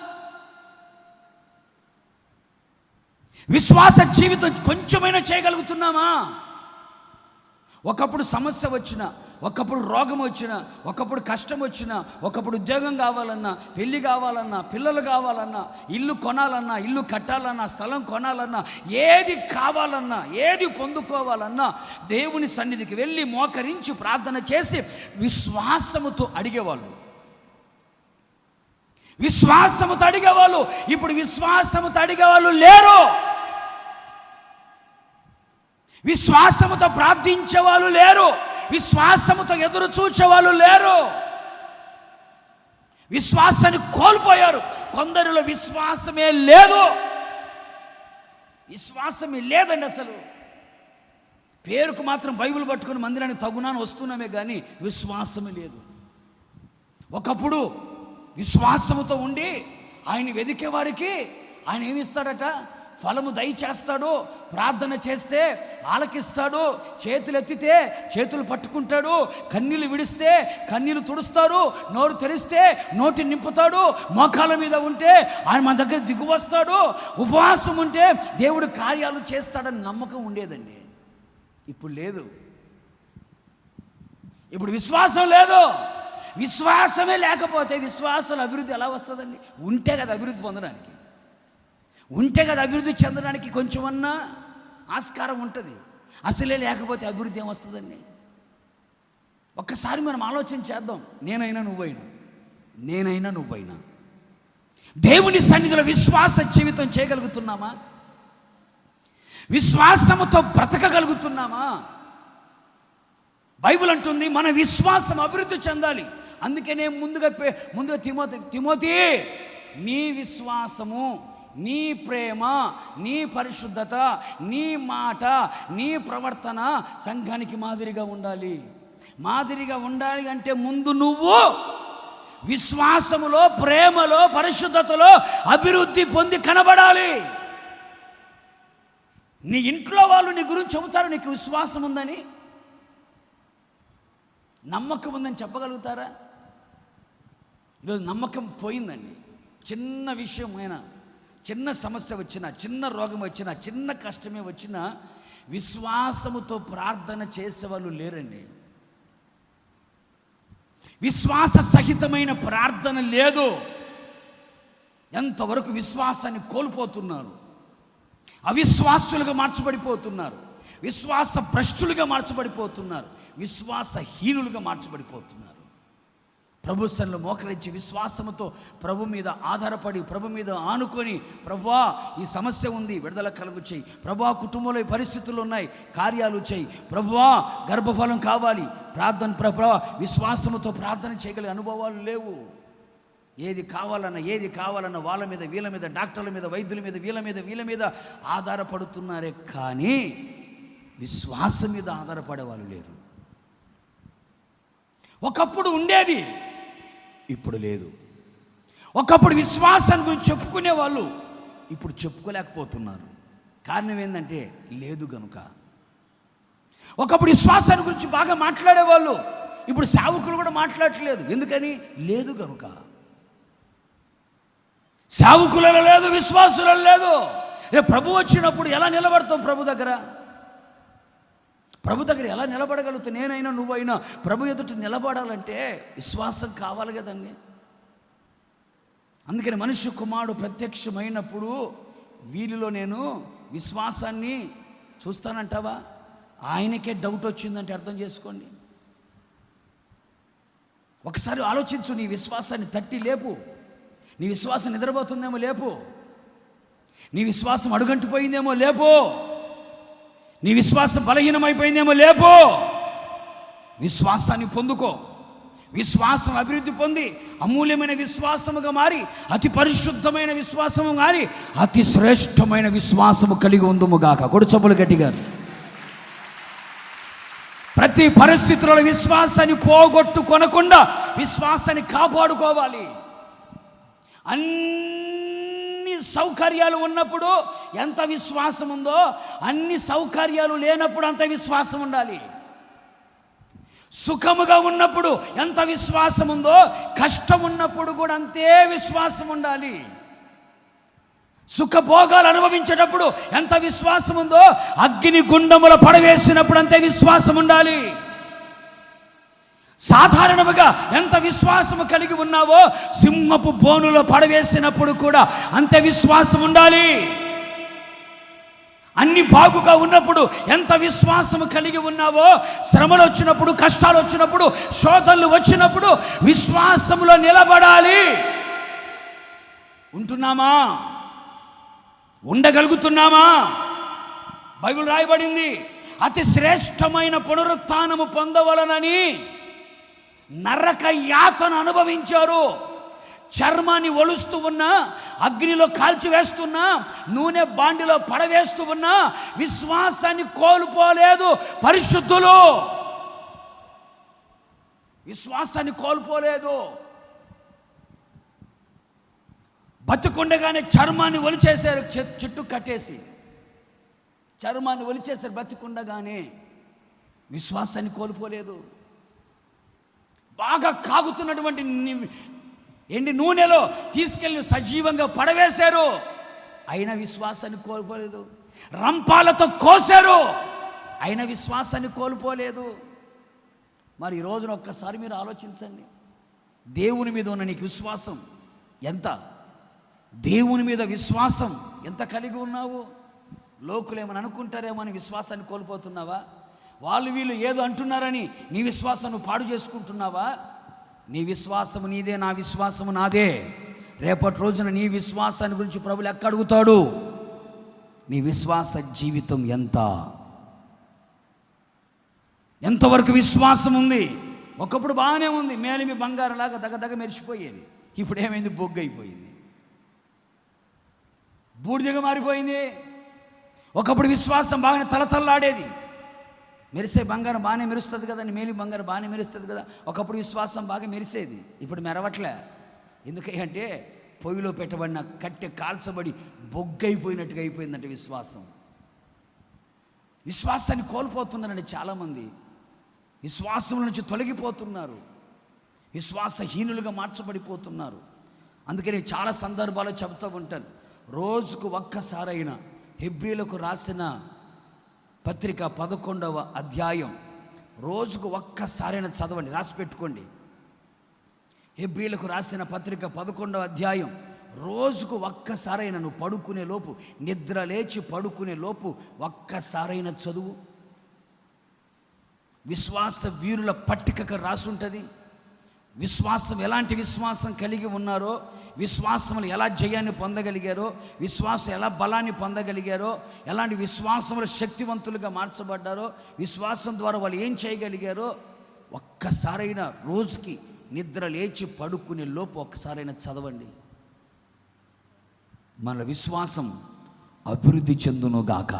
విశ్వాస జీవితం కొంచెమైనా చేయగలుగుతున్నామా? ఒకప్పుడు సమస్య వచ్చినా, ఒకప్పుడు రోగం వచ్చినా, ఒకప్పుడు కష్టం వచ్చినా, ఒకప్పుడు ఉద్యోగం కావాలన్నా, పెళ్ళి కావాలన్నా, పిల్లలు కావాలన్నా, ఇల్లు కొనాలన్నా, ఇల్లు కట్టాలన్నా, స్థలం కొనాలన్నా, ఏది కావాలన్నా, ఏది పొందుకోవాలన్నా దేవుని సన్నిధికి వెళ్ళి మోకరించి ప్రార్థన చేసి విశ్వాసముతో అడిగేవాళ్ళు. విశ్వాసముతో అడిగేవాళ్ళు. ఇప్పుడు విశ్వాసముతో అడిగేవాళ్ళు లేరు. విశ్వాసముతో ప్రార్థించేవాళ్ళు లేరు. విశ్వాసముతో ఎదురు చూచేవాళ్ళు లేరు. విశ్వాసాన్ని కోల్పోయారు. కొందరిలో విశ్వాసమే లేదు. విశ్వాసమే లేదండి. అసలు పేరుకు మాత్రం బైబిల్ పట్టుకుని మందిరానికి తగునాను వస్తున్నామే కానీ విశ్వాసమే లేదు. ఒకప్పుడు విశ్వాసముతో ఉండి ఆయన వెదికే వారికి ఆయన ఏమిస్తాడట? ఫలము దయచేస్తాడు. ప్రార్థన చేస్తే ఆలకిస్తాడు. చేతులు ఎత్తితే చేతులు పట్టుకుంటాడు. కన్నీళ్ళు విడిస్తే కన్నీళ్ళు తుడుస్తాడు. నోరు తెరిస్తే నోటి నింపుతాడు. మోకాళ్ళ మీద ఉంటే ఆయన మన దగ్గర దిగు వస్తాడు. ఉపవాసం ఉంటే దేవుడు కార్యాలు చేస్తాడని నమ్మకం ఉండేదండి. ఇప్పుడు లేదు. ఇప్పుడు విశ్వాసం లేదు. విశ్వాసమే లేకపోతే విశ్వాసాల అభివృద్ధి ఎలా వస్తుందండి? ఉంటే కదా అభివృద్ధి పొందడానికి, ఉంటే కదా అభివృద్ధి చెందడానికి కొంచెమన్నా ఆస్కారం ఉంటుంది. అసలే లేకపోతే అభివృద్ధి ఏమొస్తుందండి? ఒక్కసారి మనం ఆలోచన చేద్దాం. నేనైనా నువ్వైనా దేవుని సన్నిధిలో విశ్వాస జీవితం చేయగలుగుతున్నామా? విశ్వాసముతో బ్రతకగలుగుతున్నామా? బైబిల్ అంటుంది మన విశ్వాసం అభివృద్ధి చెందాలి. అందుకనే ముందుగా తిమోతి నీ విశ్వాసము, నీ ప్రేమ, నీ పరిశుద్ధత, నీ మాట, నీ ప్రవర్తన సంఘానికి మాదిరిగా ఉండాలి. మాదిరిగా ఉండాలి అంటే ముందు నువ్వు విశ్వాసములో, ప్రేమలో, పరిశుద్ధతలో అభివృద్ధి పొంది కనబడాలి. నీ ఇంట్లో వాళ్ళు నీ గురించి చెబుతారు నీకు విశ్వాసం ఉందని, నమ్మకం ఉందని చెప్పగలుగుతారా? ఈరోజు నమ్మకం పోయిందండి. చిన్న విషయమైనా, చిన్న సమస్య వచ్చినా, చిన్న రోగం వచ్చినా, చిన్న కష్టమే వచ్చినా విశ్వాసముతో ప్రార్థన చేసేవాళ్ళు లేరండి. విశ్వాస సహితమైన ప్రార్థన లేదు. ఎంతవరకు విశ్వాసాన్ని కోల్పోతున్నారు. అవిశ్వాసులుగా మార్చబడిపోతున్నారు. విశ్వాస భ్రష్టులుగా మార్చబడిపోతున్నారు. విశ్వాసహీనులుగా మార్చబడిపోతున్నారు. ప్రభు సన్నిధిలో మోకరించి విశ్వాసముతో ప్రభు మీద ఆధారపడి, ప్రభు మీద ఆనుకొని, ప్రభువా ఈ సమస్య ఉంది, విడుదల కలుగు చేయి. ప్రభువా కుటుంబంలో ఈ పరిస్థితులు ఉన్నాయి, కార్యాలు చేయి. ప్రభువా గర్భఫలం కావాలి, ప్రార్థన. ప్రభువా విశ్వాసముతో ప్రార్థన చేయగలిగే అనుభవాలు లేవు. ఏది కావాలన్నా వాళ్ళ మీద, వీళ్ళ మీద, డాక్టర్ల మీద, వైద్యుల మీద, వీళ్ళ మీద ఆధారపడుతున్నారే కానీ విశ్వాసం మీద ఆధారపడే వాళ్ళు లేరు. ఒకప్పుడు ఉండేది, ఇప్పుడు లేదు. ఒకప్పుడు విశ్వాసాన్ని గురించి చెప్పుకునే వాళ్ళు ఇప్పుడు చెప్పుకోలేకపోతున్నారు. కారణం ఏంటంటే లేదు గనుక. ఒకప్పుడు విశ్వాసాన్ని గురించి బాగా మాట్లాడేవాళ్ళు ఇప్పుడు సేవకులు కూడా మాట్లాడట్లేదు. ఎందుకని? లేదు గనుక. సేవకులలో లేదు, విశ్వాసులలో లేదు. రేపు ప్రభు వచ్చినప్పుడు ఎలా నిలబడతాం? ప్రభు దగ్గర ఎలా నిలబడగలుగుతాం? నేనైనా నువ్వైనా ప్రభు ఎదుట నిలబడాలంటే విశ్వాసం కావాలి కదండి. అందుకని మనుష్య కుమారుడు ప్రత్యక్షమైనప్పుడు వీరిలో నేను విశ్వాసాన్ని చూస్తానంటావా? ఆయనకే డౌట్ వచ్చిందంటే అర్థం చేసుకోండి. ఒకసారి ఆలోచించు. నీ విశ్వాసాన్ని తట్టి లేపు. నీ విశ్వాసం నిద్రపోతుందేమో లేపు. నీ విశ్వాసం అడుగంటిపోయిందేమో లేపు. నీ విశ్వాసం బలహీనమైపోయిందేమో లేపు. విశ్వాసాన్ని పొందుకో. విశ్వాసం అభివృద్ధి పొంది అమూల్యమైన విశ్వాసముగా మారి, అతి పరిశుద్ధమైన విశ్వాసము మారి, అతి శ్రేష్టమైన విశ్వాసము కలిగి ఉందుముగాక. కొడుచొప్పులు గట్టిగా. ప్రతి పరిస్థితుల్లో విశ్వాసాన్ని పోగొట్టుకొనకుండా విశ్వాసాన్ని కాపాడుకోవాలి. అన్ని సౌకర్యాలు ఉన్నప్పుడు ఎంత విశ్వాసం ఉందో, అన్ని సౌకర్యాలు లేనప్పుడు అంత విశ్వాసం ఉండాలి. సుఖముగా ఉన్నప్పుడు ఎంత విశ్వాసం ఉందో, కష్టం ఉన్నప్పుడు కూడా అంతే విశ్వాసం ఉండాలి. సుఖభోగాలు అనుభవించేటప్పుడు ఎంత విశ్వాసం ఉందో, అగ్ని గుండముల పడవేసినప్పుడు అంతే విశ్వాసం ఉండాలి. సాధారణముగా ఎంత విశ్వాసము కలిగి ఉన్నావో, సింహపు బోనులో పడవేసినప్పుడు కూడా అంతే విశ్వాసం ఉండాలి. అన్ని బాగుగా ఉన్నప్పుడు ఎంత విశ్వాసము కలిగి ఉన్నావో, శ్రమలు వచ్చినప్పుడు, కష్టాలు వచ్చినప్పుడు, శోధనలు వచ్చినప్పుడు విశ్వాసములో నిలబడాలి. ఉంటున్నామా? ఉండగలుగుతున్నామా? బైబిల్ రాయబడింది, అతి శ్రేష్టమైన పునరుత్థానము పొందవలనని నరక యాతన అనుభవించారు. చర్మాన్ని ఒలుస్తూ ఉన్నా, అగ్నిలో కాల్చివేస్తున్నా, నూనె బాండిలో పడవేస్తూ ఉన్నా విశ్వాసాన్ని కోల్పోలేదు పరిశుద్ధులు. విశ్వాసాన్ని కోల్పోలేదు. బతికుండగానే చర్మాన్ని ఒలిచేశారు, చుట్టూ కట్టేసి చర్మాన్ని ఒలిచేశారు. బతికుండగానే విశ్వాసాన్ని కోల్పోలేదు. బాగా కాగుతున్నటువంటి ఎండి నూనెలో తీసుకెళ్ళి సజీవంగా పడవేశారు, అయినా విశ్వాసాన్ని కోల్పోలేదు. రంపాలతో కోసారు, అయినా విశ్వాసాన్ని కోల్పోలేదు. మరి ఈ రోజున ఒక్కసారి మీరు ఆలోచించండి, దేవుని మీద ఉన్న నీకు విశ్వాసం ఎంత? దేవుని మీద విశ్వాసం ఎంత కలిగి ఉన్నావు? లోకులు ఏమని అనుకుంటారేమో అని విశ్వాసాన్ని కోల్పోతున్నావా? వాళ్ళు వీళ్ళు ఏదో అంటున్నారని నీ విశ్వాసం నువ్వు పాడు చేసుకుంటున్నావా? నీ విశ్వాసము నీదే, నా విశ్వాసము నాదే. రేపటి రోజున నీ విశ్వాసాన్ని గురించి ప్రభువు లెక్క అడుగుతాడు. నీ విశ్వాస జీవితం ఎంతవరకు విశ్వాసం ఉంది? ఒకప్పుడు బాగానే ఉంది, మేలిమి బంగారంలాగా దగదగ మెరిసిపోయేది. ఇప్పుడు ఏమైంది? బొగ్గు అయిపోయింది, బూడిదగా మారిపోయింది. ఒకప్పుడు విశ్వాసం బాగానే తలతల్లాడేది, మెరిసే బంగారం బాగానే మెరుస్తుంది కదా, మేలి బంగారం బాగానే మెరుస్తుంది కదా. ఒకప్పుడు విశ్వాసం బాగా మెరిసేది, ఇప్పుడు మెరవట్లే. ఎందుకంటే పొయ్యిలో పెట్టబడిన కట్టె కాల్చబడి బొగ్గైపోయినట్టుగా అయిపోయిందంటే విశ్వాసం. విశ్వాసాన్ని కోల్పోతున్నారండి చాలామంది. విశ్వాసం నుంచి తొలగిపోతున్నారు, విశ్వాసహీనులుగా మార్చబడిపోతున్నారు. అందుకని చాలా సందర్భాలు చెబుతూ ఉంటాను, రోజుకు ఒక్కసారైనా హెబ్రీలకు రాసిన పత్రిక 11వ అధ్యాయం రోజుకు ఒక్కసారైనా చదవండి, రాసి పెట్టుకోండి. హెబ్రీలకు రాసిన పత్రిక 11వ అధ్యాయం రోజుకు ఒక్కసారైనా, నువ్వు పడుకునే లోపు, నిద్ర లేచి పడుకునే లోపు ఒక్కసారైనా చదువు. విశ్వాస వీరుల పట్టికకు రాసి ఉంటుంది. విశ్వాసం, ఎలాంటి విశ్వాసం కలిగి ఉన్నారో, విశ్వాసములు ఎలా జయాన్ని పొందగలిగారో, విశ్వాసం ఎలా బలాన్ని పొందగలిగారో, ఎలాంటి విశ్వాసములు శక్తివంతులుగా మార్చబడ్డారో, విశ్వాసం ద్వారా వాళ్ళు ఏం చేయగలిగారో ఒక్కసారైనా రోజుకి నిద్ర లేచి పడుకునే లోపు ఒక్కసారైనా చదవండి. మన విశ్వాసం అభివృద్ధి చెందునుగాక.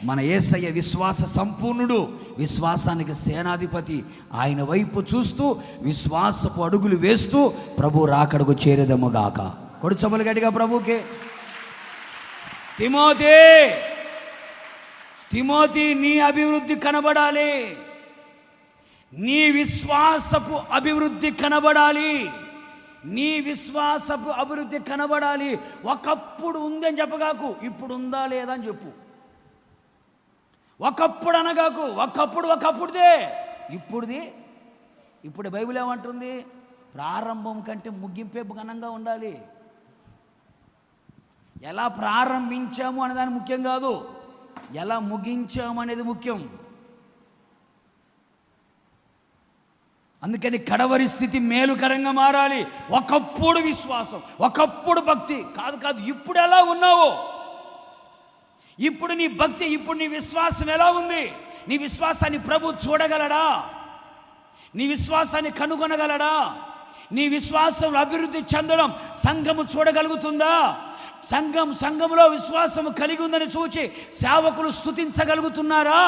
మన యేసయ్య విశ్వాస సంపూర్ణుడు, విశ్వాసానికి సేనాధిపతి. ఆయన వైపు చూస్తూ విశ్వాసపు అడుగులు వేస్తూ ప్రభు రాకడకు చేరేదముగాక. కొడు చమలు గట్టిగా ప్రభుకే. తిమోతి, నీ అభివృద్ధి కనబడాలి, నీ విశ్వాసపు అభివృద్ధి కనబడాలి, నీ విశ్వాసపు అభివృద్ధి కనబడాలి. ఒకప్పుడు ఉందని చెప్పగాకు, ఇప్పుడు ఉందా లేదా అని చెప్పు. ఒకప్పుడు అనగాకు, ఒకప్పుడుదే, ఇప్పుడు బైబిల్ ఏమంటుంది? ప్రారంభం కంటే ముగింపే ఘనంగా ఉండాలి. ఎలా ప్రారంభించాము అనేదాని ముఖ్యం కాదు, ఎలా ముగించాము అనేది ముఖ్యం. అందుకని కడవరి స్థితి మేలుకరంగా మారాలి. ఒకప్పుడు విశ్వాసం, ఒకప్పుడు భక్తి కాదు. ఇప్పుడు ఎలా ఉన్నావు? ఇప్పుడు నీ భక్తి, ఇప్పుడు నీ విశ్వాసం ఎలా ఉంది? నీ విశ్వాసాన్ని ప్రభు చూడగలడా? నీ విశ్వాసాన్ని కనుగొనగలడా? నీ విశ్వాసం అభివృద్ధి చెందడం సంఘము చూడగలుగుతుందా? సంఘములో విశ్వాసము కలిగి ఉందని చూచి సేవకులు స్తుతించగలుగుతున్నారా?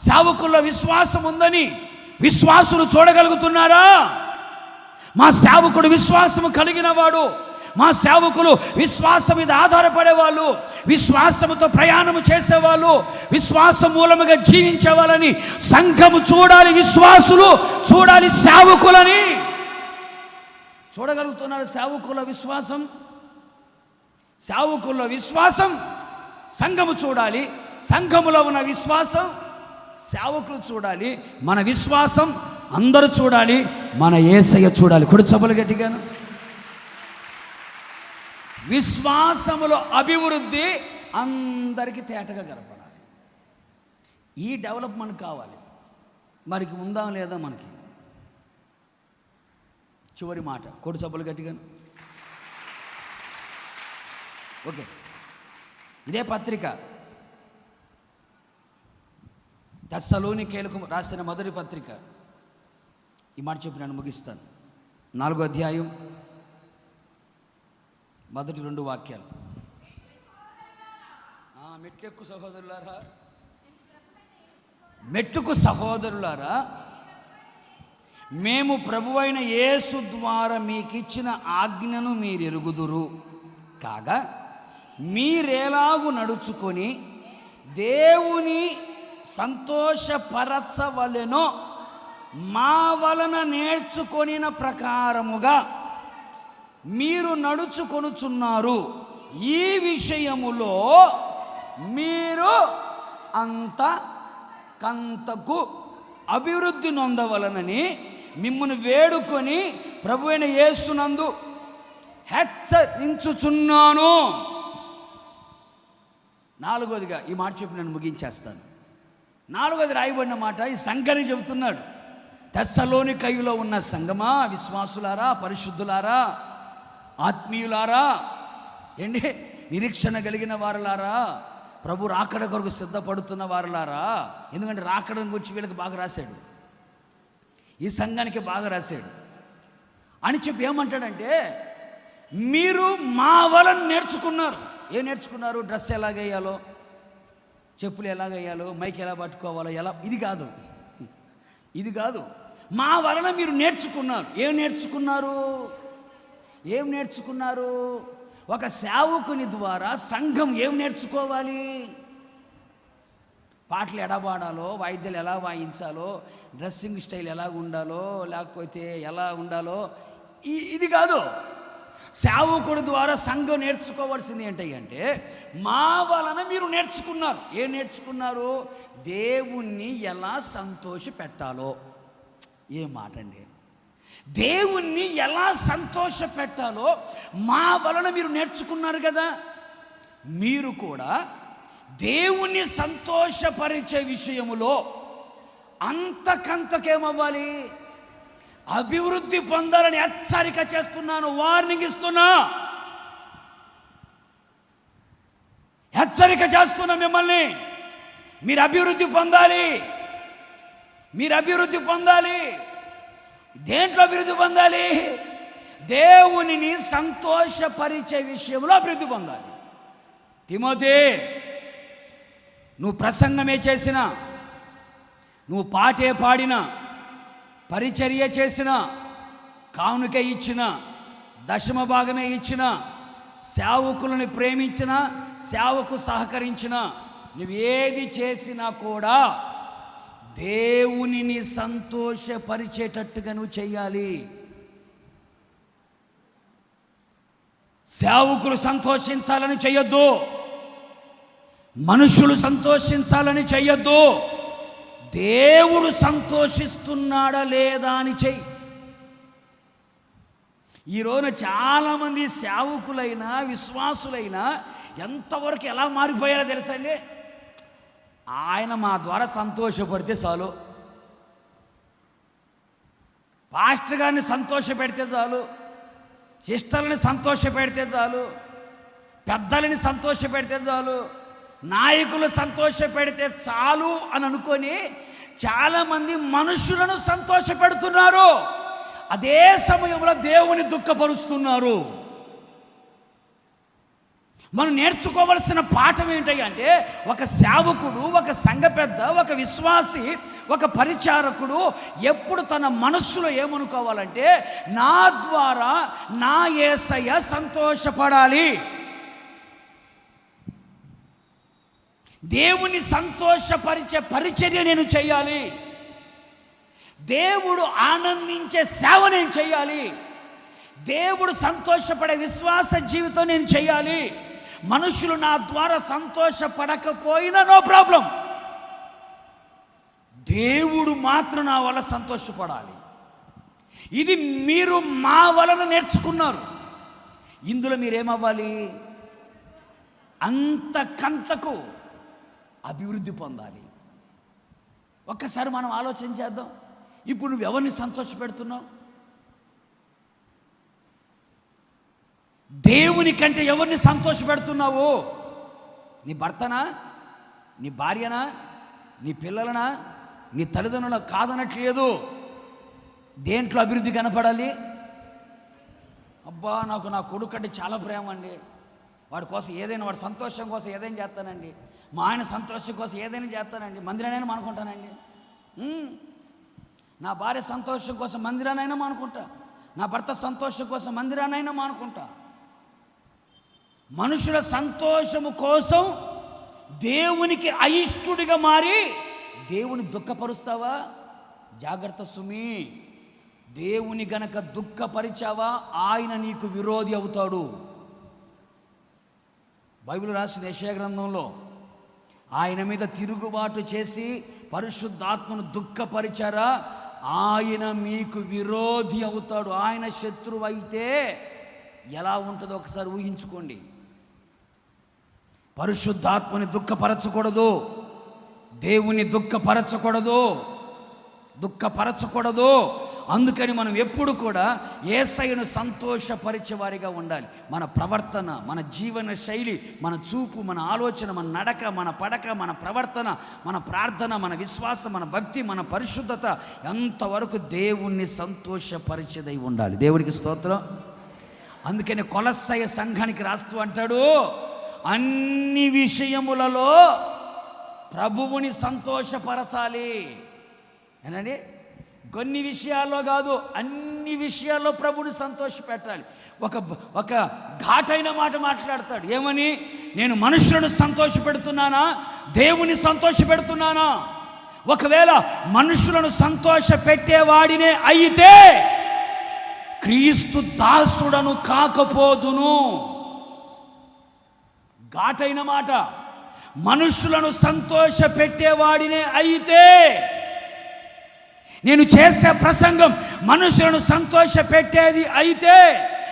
సేవకుల్లో విశ్వాసం ఉందని విశ్వాసులు చూడగలుగుతున్నారా? మా సేవకుడు విశ్వాసము కలిగిన వాడు, మా సేవకులు విశ్వాసం మీద ఆధారపడేవాళ్ళు, విశ్వాసముతో ప్రయాణము చేసేవాళ్ళు, విశ్వాసం మూలముగా జీవించేవాళ్ళని సంఘము చూడాలి, విశ్వాసులు చూడాలి సేవకులని. చూడగలుగుతున్నారు సేవకుల విశ్వాసం? సేవకుల విశ్వాసం సంఘము చూడాలి, సంఘములో ఉన్న విశ్వాసం సేవకులు చూడాలి, మన విశ్వాసం అందరూ చూడాలి, మన యేసయ్య చూడాలి. కుడి చప్పలు గట్టిగాను. విశ్వాసములో అభివృద్ధి అందరికీ తేటగా కనపడాలి. ఈ డెవలప్మెంట్ కావాలి. మరికి ఉందా లేదా మనకి? చివరి మాట, కొడు చప్పలు గట్టిగాను. ఓకే, ఇదే పత్రిక తెస్సలోనికేయులకు రాసిన మొదటి పత్రిక. ఈ మాట చెప్పి నేను ముగిస్తాను. 4వ అధ్యాయం మొదటి 2 వాక్యాలు. మెట్లెక్కు సహోదరులారా, మెట్టుకు సహోదరులారా, మేము ప్రభువైన యేసు ద్వారా మీకిచ్చిన ఆజ్ఞను మీరు ఎరుగుదురు కాగా, మీరేలాగు నడుచుకొని దేవుని సంతోషపరచవలెనో మా వలన నేర్చుకొనిన ప్రకారముగా మీరు నడుచుకొనుచున్నారు. ఈ విషయములో మీరు అంతకంతకు అభివృద్ధి నొందవలనని మిమ్మును వేడుకొని ప్రభువైన యేసునందు హెచ్చరించుచున్నాను. 4వదిగా ఈ మాట చెప్పి నేను ముగించేస్తాను. 4వది రాయబడిన మాట ఈ సంఘాన్ని చెబుతున్నాడు. తెస్సలోనికయులో ఉన్న సంఘమా, విశ్వాసులారా, పరిశుద్ధులారా, ఆత్మీయులారా, ఏంటి నిరీక్షణ కలిగిన వారులారా, ప్రభు రాకడ కొరకు సిద్ధపడుతున్న వారులారా. ఎందుకంటే రాకడని గురించి వీళ్ళకి బాగా రాశాడు, ఈ సంఘానికి బాగా రాశాడు అని చెప్పి ఏమంటాడంటే, మీరు మా వలన నేర్చుకున్నారు. ఏం నేర్చుకున్నారు? డ్రెస్ ఎలాగేయాలో, చెప్పులు ఎలాగేయాలో, మైక్ ఎలా పట్టుకోవాలో, ఎలా, ఇది కాదు. మా వలన మీరు నేర్చుకున్నారు. ఏం నేర్చుకున్నారు? ఒక సేవకుని ద్వారా సంఘం ఏం నేర్చుకోవాలి? పాటలు ఎలా పాడాలో, వాయిద్యాలు ఎలా వాయించాలో, డ్రెస్సింగ్ స్టైల్ ఎలా ఉండాలో, లేకపోతే ఎలా ఉండాలో, ఇది కాదు. సేవకుడి ద్వారా సంఘం నేర్చుకోవాల్సింది ఏంటంటే, మా వలన మీరు నేర్చుకున్నారు. ఏం నేర్చుకున్నారు? దేవుణ్ణి ఎలా సంతోష పెట్టాలో. ఏ మాట అండి! దేవుణ్ణి ఎలా సంతోష పెట్టాలో మా వలన మీరు నేర్చుకున్నారు కదా. మీరు కూడా దేవుణ్ణి సంతోషపరిచే విషయములో అంతకంతకేమవ్వాలి? అభివృద్ధి పొందాలని హెచ్చరిక చేస్తున్నాను, వార్నింగ్ ఇస్తున్నా, హెచ్చరిక చేస్తున్నా మిమ్మల్ని. మీరు అభివృద్ధి పొందాలి. దేంట్లో అభివృద్ధి పొందాలి? దేవునిని సంతోషపరిచే విషయంలో అభివృద్ధి పొందాలి. తిమోతి, నువ్వు ప్రసంగమే చేసినా, నువ్వు పాటే పాడినా, పరిచర్య చేసిన, కానుక ఇచ్చిన, దశమ భాగమే ఇచ్చిన, సేవకులను ప్రేమించిన, సేవకు సహకరించిన, నువ్వేది చేసినా కూడా దేవునిని సంతోషపరిచేటట్టుగా నువ్వు చెయ్యాలి. సేవకులు సంతోషించాలని చెయ్యొద్దు, మనుషులు సంతోషించాలని చెయ్యొద్దు. దేవుడు సంతోషిస్తున్నాడా లేదా అని చెయ్యి. ఈరోజు చాలామంది సేవకులైనా విశ్వాసులైనా ఎంతవరకు ఎలా మారిపోయారో తెలుసా అండి? ఆయన మా ద్వారా సంతోషపడితే చాలు, పాస్టర్ గారిని సంతోష పెడితే చాలు, సిస్టర్ని సంతోష పెడితే చాలు, పెద్దలని సంతోష పెడితే చాలు, నాయకులు సంతోష పెడితే చాలు అని అనుకొని చాలామంది మనుషులను సంతోష పెడుతున్నారు. అదే సమయంలో దేవుని దుఃఖపరుస్తున్నారు. మనం నేర్చుకోవలసిన పాఠం ఏంటంటే, ఒక సేవకుడు, ఒక సంఘ పెద్ద, ఒక విశ్వాసి, ఒక పరిచారకుడు ఎప్పుడు తన మనస్సులో ఏమనుకోవాలంటే, నా ద్వారా నా యేసయ్య సంతోషపడాలి, దేవుని సంతోషపరిచే పరిచర్య నేను చేయాలి, దేవుడు ఆనందించే సేవ నేను చేయాలి, దేవుడు సంతోషపడే విశ్వాస జీవితం నేను చేయాలి. మనుషులు నా ద్వారా సంతోషపడకపోయినా నో ప్రాబ్లం, దేవుడు మాత్రం నా వల్ల సంతోషపడాలి. ఇది మీరు మా వలన నేర్చుకున్నారు. ఇందులో మీరేమవ్వాలి? అంతకంతకు అభివృద్ధి పొందాలి. ఒక్కసారి మనం ఆలోచన చేద్దాం. ఇప్పుడు నువ్వు ఎవరిని సంతోషపెడుతున్నావు? దేవుని కంటే ఎవరిని సంతోషపెడుతున్నావు? నీ భర్తనా, నీ భార్యనా, నీ పిల్లలనా, నీ తల్లిదండ్రుల కాదనట్లేదు. దేంట్లో అభివృద్ధి కనపడాలి? అబ్బా, నాకు నా కొడుకు అంటే చాలా ప్రేమ అండి, వాడి కోసం ఏదైనా, వాడి సంతోషం కోసం ఏదైనా చేస్తానండి, మా ఆయన సంతోషం కోసం ఏదైనా చేస్తానండి, మందిరానైనా అనుకుంటానండి, నా భార్య సంతోషం కోసం మందిరానైనా మానుకుంటా, నా భర్త సంతోషం కోసం మందిరానైనా మానుకుంటా. మనుషుల సంతోషము కోసం దేవునికి అయిష్టుడిగా మారి దేవుని దుఃఖపరుస్తావా? జాగ్రత్త సుమి. దేవుని గనక దుఃఖపరిచావా, ఆయన నీకు విరోధి అవుతాడు. బైబిల్ రాసిన యెషయా గ్రంథంలో, ఆయన మీద తిరుగుబాటు చేసి పరిశుద్ధాత్మను దుఃఖపరిచారా, ఆయన మీకు విరోధి అవుతాడు. ఆయన శత్రువు అయితే ఎలా ఉంటుందో ఒకసారి ఊహించుకోండి. పరిశుద్ధాత్మని దుఃఖపరచకూడదు, దేవుని దుఃఖపరచకూడదు. అందుకని మనం ఎప్పుడు కూడా యేసయ్యను సంతోషపరిచేవారిగా ఉండాలి. మన ప్రవర్తన, మన జీవన శైలి, మన చూపు, మన ఆలోచన, మన నడక, మన పడక, మన ప్రవర్తన, మన ప్రార్థన, మన విశ్వాసం, మన భక్తి, మన పరిశుద్ధత ఎంతవరకు దేవుణ్ణి సంతోషపరిచేదై ఉండాలి. దేవుడికి స్తోత్రం. అందుకని కొలస్సయ సంఘానికి రాస్తూ అంటాడు, అన్ని విషయములలో ప్రభువుని సంతోషపరచాలి. ఏనండి, కొన్ని విషయాల్లో కాదు, అన్ని విషయాల్లో ప్రభుని సంతోషపెట్టాలి. ఒక ఘాటైన మాట మాట్లాడతాడు. ఏమని? నేను మనుషులను సంతోషపెడుతున్నానా, దేవుని సంతోషపెడుతున్నానా? ఒకవేళ మనుషులను సంతోషపెట్టేవాడినే అయితే క్రీస్తు దాసుడను కాకపోదును. ఘాటైన మాట. మనుషులను సంతోషపెట్టేవాడినే అయితే, నేను చేసే ప్రసంగం మనుషులను సంతోషపెట్టేది అయితే,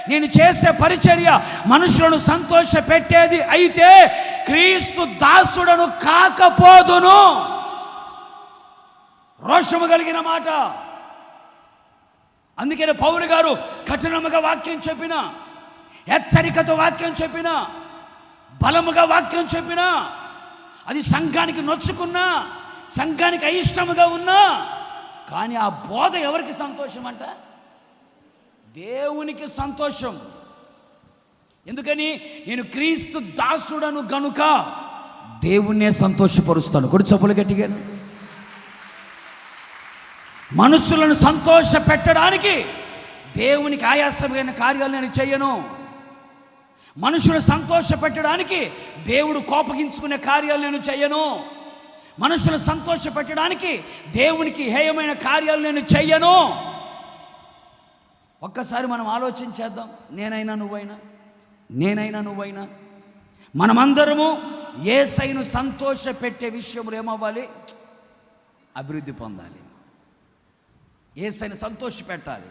నేను చేసే పరిచర్య మనుషులను సంతోషపెట్టేది అయితే క్రీస్తు దాసుడను కాకపోదును. రోషము కలిగిన మాట. అందుకనే పౌలు గారు కఠినముగా వాక్యం చెప్పిన, హెచ్చరికతో వాక్యం చెప్పిన, బలముగా వాక్యం చెప్పిన, అది సంఘానికి నొచ్చుకున్నా, సంఘానికి అయిష్టముగా ఉన్నా, కానీ ఆ బోధ ఎవరికి సంతోషం అంట? దేవునికి సంతోషం. ఎందుకని? నేను క్రీస్తు దాసుడను గనుక దేవుణ్ణే సంతోషపరుస్తాను. కొడు చెప్పులు గట్టిగాను. మనుషులను సంతోష పెట్టడానికి దేవునికి ఆయాసమైన కార్యాలు నేను చెయ్యను. మనుషులను సంతోష పెట్టడానికి దేవుడు కోపగించుకునే కార్యాలు నేను చెయ్యను. మనుషులను సంతోష పెట్టడానికి దేవునికి హేయమైన కార్యాలు నేను చెయ్యను. ఒక్కసారి మనం ఆలోచించేద్దాం. నేనైనా నువ్వైనా మనమందరము యేసయ్యను సంతోష పెట్టే విషయంలో ఏమవ్వాలి? అభివృద్ధి పొందాలి. యేసయ్యను సంతోష పెట్టాలి.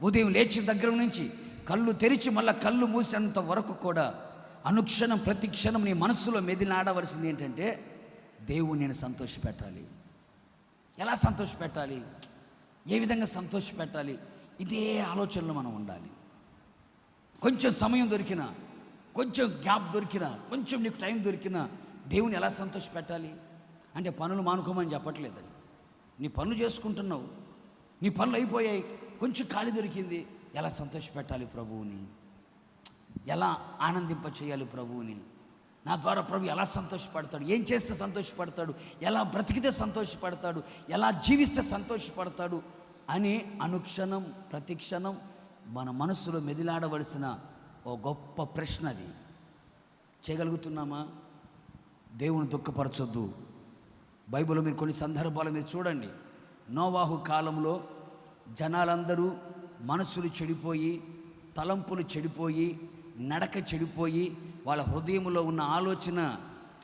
ఉదయం లేచిన దగ్గర నుంచి కళ్ళు తెరిచి మళ్ళీ కళ్ళు మూసేంత వరకు కూడా అనుక్షణం ప్రతి క్షణం నీ మనస్సులో మెదిలాడవలసింది ఏంటంటే, దేవుని నేను సంతోషపెట్టాలి. ఎలా సంతోషపెట్టాలి? ఏ విధంగా సంతోషపెట్టాలి? ఇదే ఆలోచనలో మనం ఉండాలి. కొంచెం సమయం దొరికినా, కొంచెం గ్యాప్ దొరికినా, కొంచెం నీకు టైం దొరికినా దేవుని ఎలా సంతోషపెట్టాలి అంటే, పనులు మానుకోమని చెప్పట్లేదని. నీ పనులు చేసుకుంటున్నావు, నీ పనులు అయిపోయాయి, కొంచెం ఖాళీ దొరికింది, ఎలా సంతోషపెట్టాలి ప్రభువుని? ఎలా ఆనందింప చేయాలి ప్రభువుని, నా ద్వారా ప్రభు ఎలా సంతోషపడతాడు, ఏం చేస్తే సంతోషపడతాడు, ఎలా బ్రతికితే సంతోషపడతాడు, ఎలా జీవిస్తే సంతోషపడతాడు అని అనుక్షణం ప్రతిక్షణం మన మనసులో మెదిలాడవలసిన ఓ గొప్ప ప్రశ్న అది. చేయగలుగుతున్నామా? దేవుని దుఃఖపరచొద్దు. బైబిల్లో మీరు కొన్ని సందర్భాలు మీరు చూడండి. నోవాహు కాలంలో జనాలందరూ మనసులు చెడిపోయి, తలంపులు చెడిపోయి, నడక చెడిపోయి, వాళ్ళ హృదయంలో ఉన్న ఆలోచన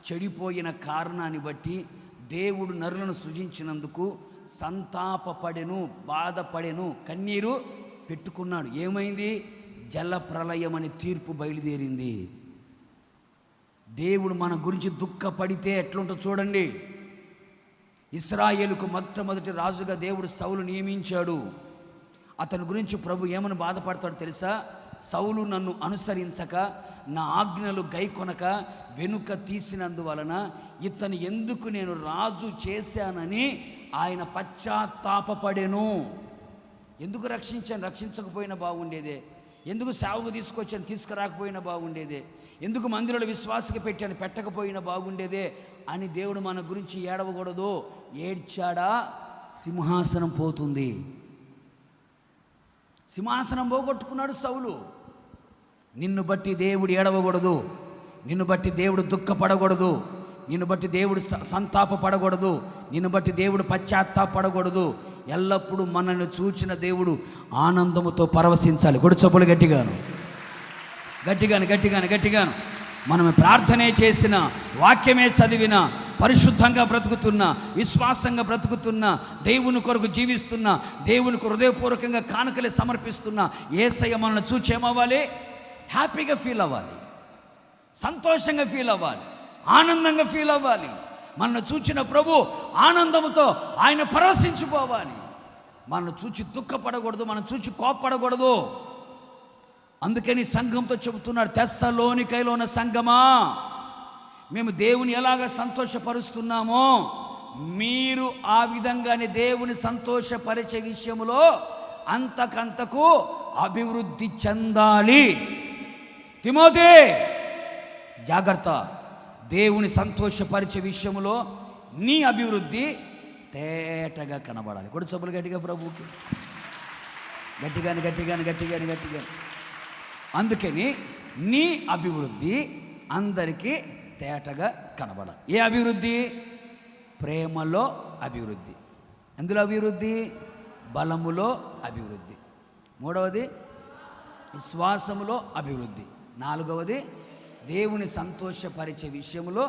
చెడిపోయిన కారణాన్ని బట్టి దేవుడు నరులను సృజించినందుకు సంతాపపడెను, బాధపడెను, కన్నీరు పెట్టుకున్నాడు. ఏమైంది? జల ప్రళయం అనే తీర్పు బయలుదేరింది. దేవుడు మన గురించి దుఃఖపడితే ఎట్లుంటో చూడండి. ఇశ్రాయేలుకు మొట్టమొదటి రాజుగా దేవుడు సౌలు నియమించాడు. అతని గురించి ప్రభు ఏమని బాధపడతాడో తెలుసా? సౌలు నన్ను అనుసరించక, నా ఆజ్ఞలు గైకొనక వెనుక తీసినందువలన ఇతను ఎందుకు నేను రాజు చేశానని ఆయన పశ్చాత్తాపపడెను. ఎందుకు రక్షించకపోయినా బాగుండేదే, ఎందుకు సేవకు తీసుకొచ్చాను తీసుకురాకపోయినా బాగుండేదే, ఎందుకు మందిరంలో విశ్వాసకి పెట్టాను పెట్టకపోయినా బాగుండేదే అని దేవుడు మన గురించి ఏడవకూడదు. ఏడ్చాడా సింహాసనం పోతుంది. సింహాసనం పోగొట్టుకున్నాడు సౌలు. నిన్ను బట్టి దేవుడు ఏడవకూడదు, నిన్ను బట్టి దేవుడు దుఃఖపడకూడదు, నిన్ను బట్టి దేవుడు సంతాపపడకూడదు, నిన్ను బట్టి దేవుడు పశ్చాత్తాపడకూడదు. ఎల్లప్పుడూ మనల్ని చూచిన దేవుడు ఆనందముతో పరవశించాలి. కొడుచొప్పులు గట్టిగాను గట్టిగాను గట్టిగాను గట్టిగాను. మనం ప్రార్థనే చేసిన, వాక్యమే చదివిన, పరిశుద్ధంగా బ్రతుకుతున్న, విశ్వాసంగా బ్రతుకుతున్న, దేవుని కొరకు జీవిస్తున్న, దేవునికి హృదయపూర్వకంగా కానుకలే సమర్పిస్తున్న యేసయ్య మనల్ని చూచి ఏమవ్వాలి? హ్యాపీగా ఫీల్ అవ్వాలి, సంతోషంగా ఫీల్ అవ్వాలి, ఆనందంగా ఫీల్ అవ్వాలి. మనల్ని చూచిన ప్రభు ఆనందంతో ఆయన పరవశించిపోవాలి. మనల్ని చూచి దుఃఖపడకూడదు, మనం చూచి కోప్పడకూడదు. అందుకని సంఘంతో చెబుతున్నాడు, తెస్సలోనికైలో ఉన్న సంఘమా, మేము దేవుని ఎలాగ సంతోషపరుస్తున్నామో మీరు ఆ విధంగానే దేవుని సంతోషపరిచే విషయంలో అంతకంతకు అభివృద్ధి చెందాలి. తిమోథీ జాగ్రత్త, దేవుని సంతోషపరిచే విషయంలో నీ అభివృద్ధి తేటగా కనబడాలి. కొడు సభలు గట్టిగా ప్రభువుకి గట్టిగాని గట్టిగాని గట్టిగాని గట్టిగాని. అందుకని నీ అభివృద్ధి అందరికీ తేటగా కనబడాలి. ఏ అభివృద్ధి? ప్రేమలో అభివృద్ధి. ఎందులో అభివృద్ధి? బలములో అభివృద్ధి. మూడవది విశ్వాసములో అభివృద్ధి. నాలుగవది దేవుని సంతోషపరిచే విషయంలో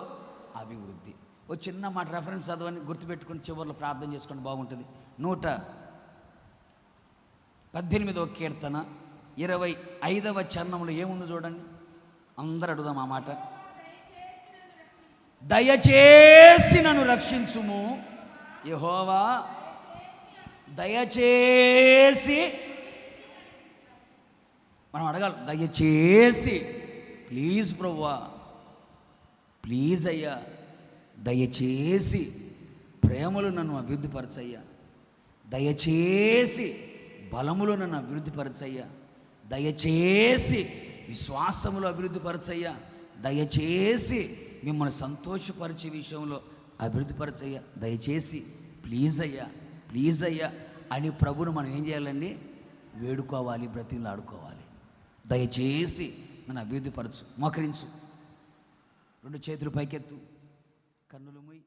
అభివృద్ధి. ఓ చిన్న మాట రెఫరెన్స్ చదవని గుర్తుపెట్టుకుని చివరిలో ప్రార్థన చేసుకొని బాగుంటుంది. 118వ కీర్తన 25వ చరణంలో ఏముందో చూడండి. అందరూ అడుగుదాం ఆ మాట. దయచేసి నన్ను రక్షించుము యెహోవా, దయచేసి. మనం అడగాలి, దయచేసి. ప్లీజ్ ప్రభువా, ప్లీజ్ అయ్యా, దయచేసి ప్రేమలు నన్ను అభివృద్ధిపరచయ్యా, దయచేసి బలములు నన్ను అభివృద్ధిపరచయ్యా, దయచేసి విశ్వాసములు అభివృద్ధిపరచయ్యా, దయచేసి మిమ్మల్ని సంతోషపరిచే విషయంలో అభివృద్ధిపరచయ్యా, దయచేసి ప్లీజ్ అయ్యా, ప్లీజ్ అయ్యా అని ప్రభువును మనం ఏం చేయాలండి? వేడుకోవాలి, బ్రతిలాడుకోవాలి. దయచేసి నన్ను అభివృద్ధిపరచు. మోకరించు, రెండు చేతులు పైకెత్తు, కన్నులు మూయి.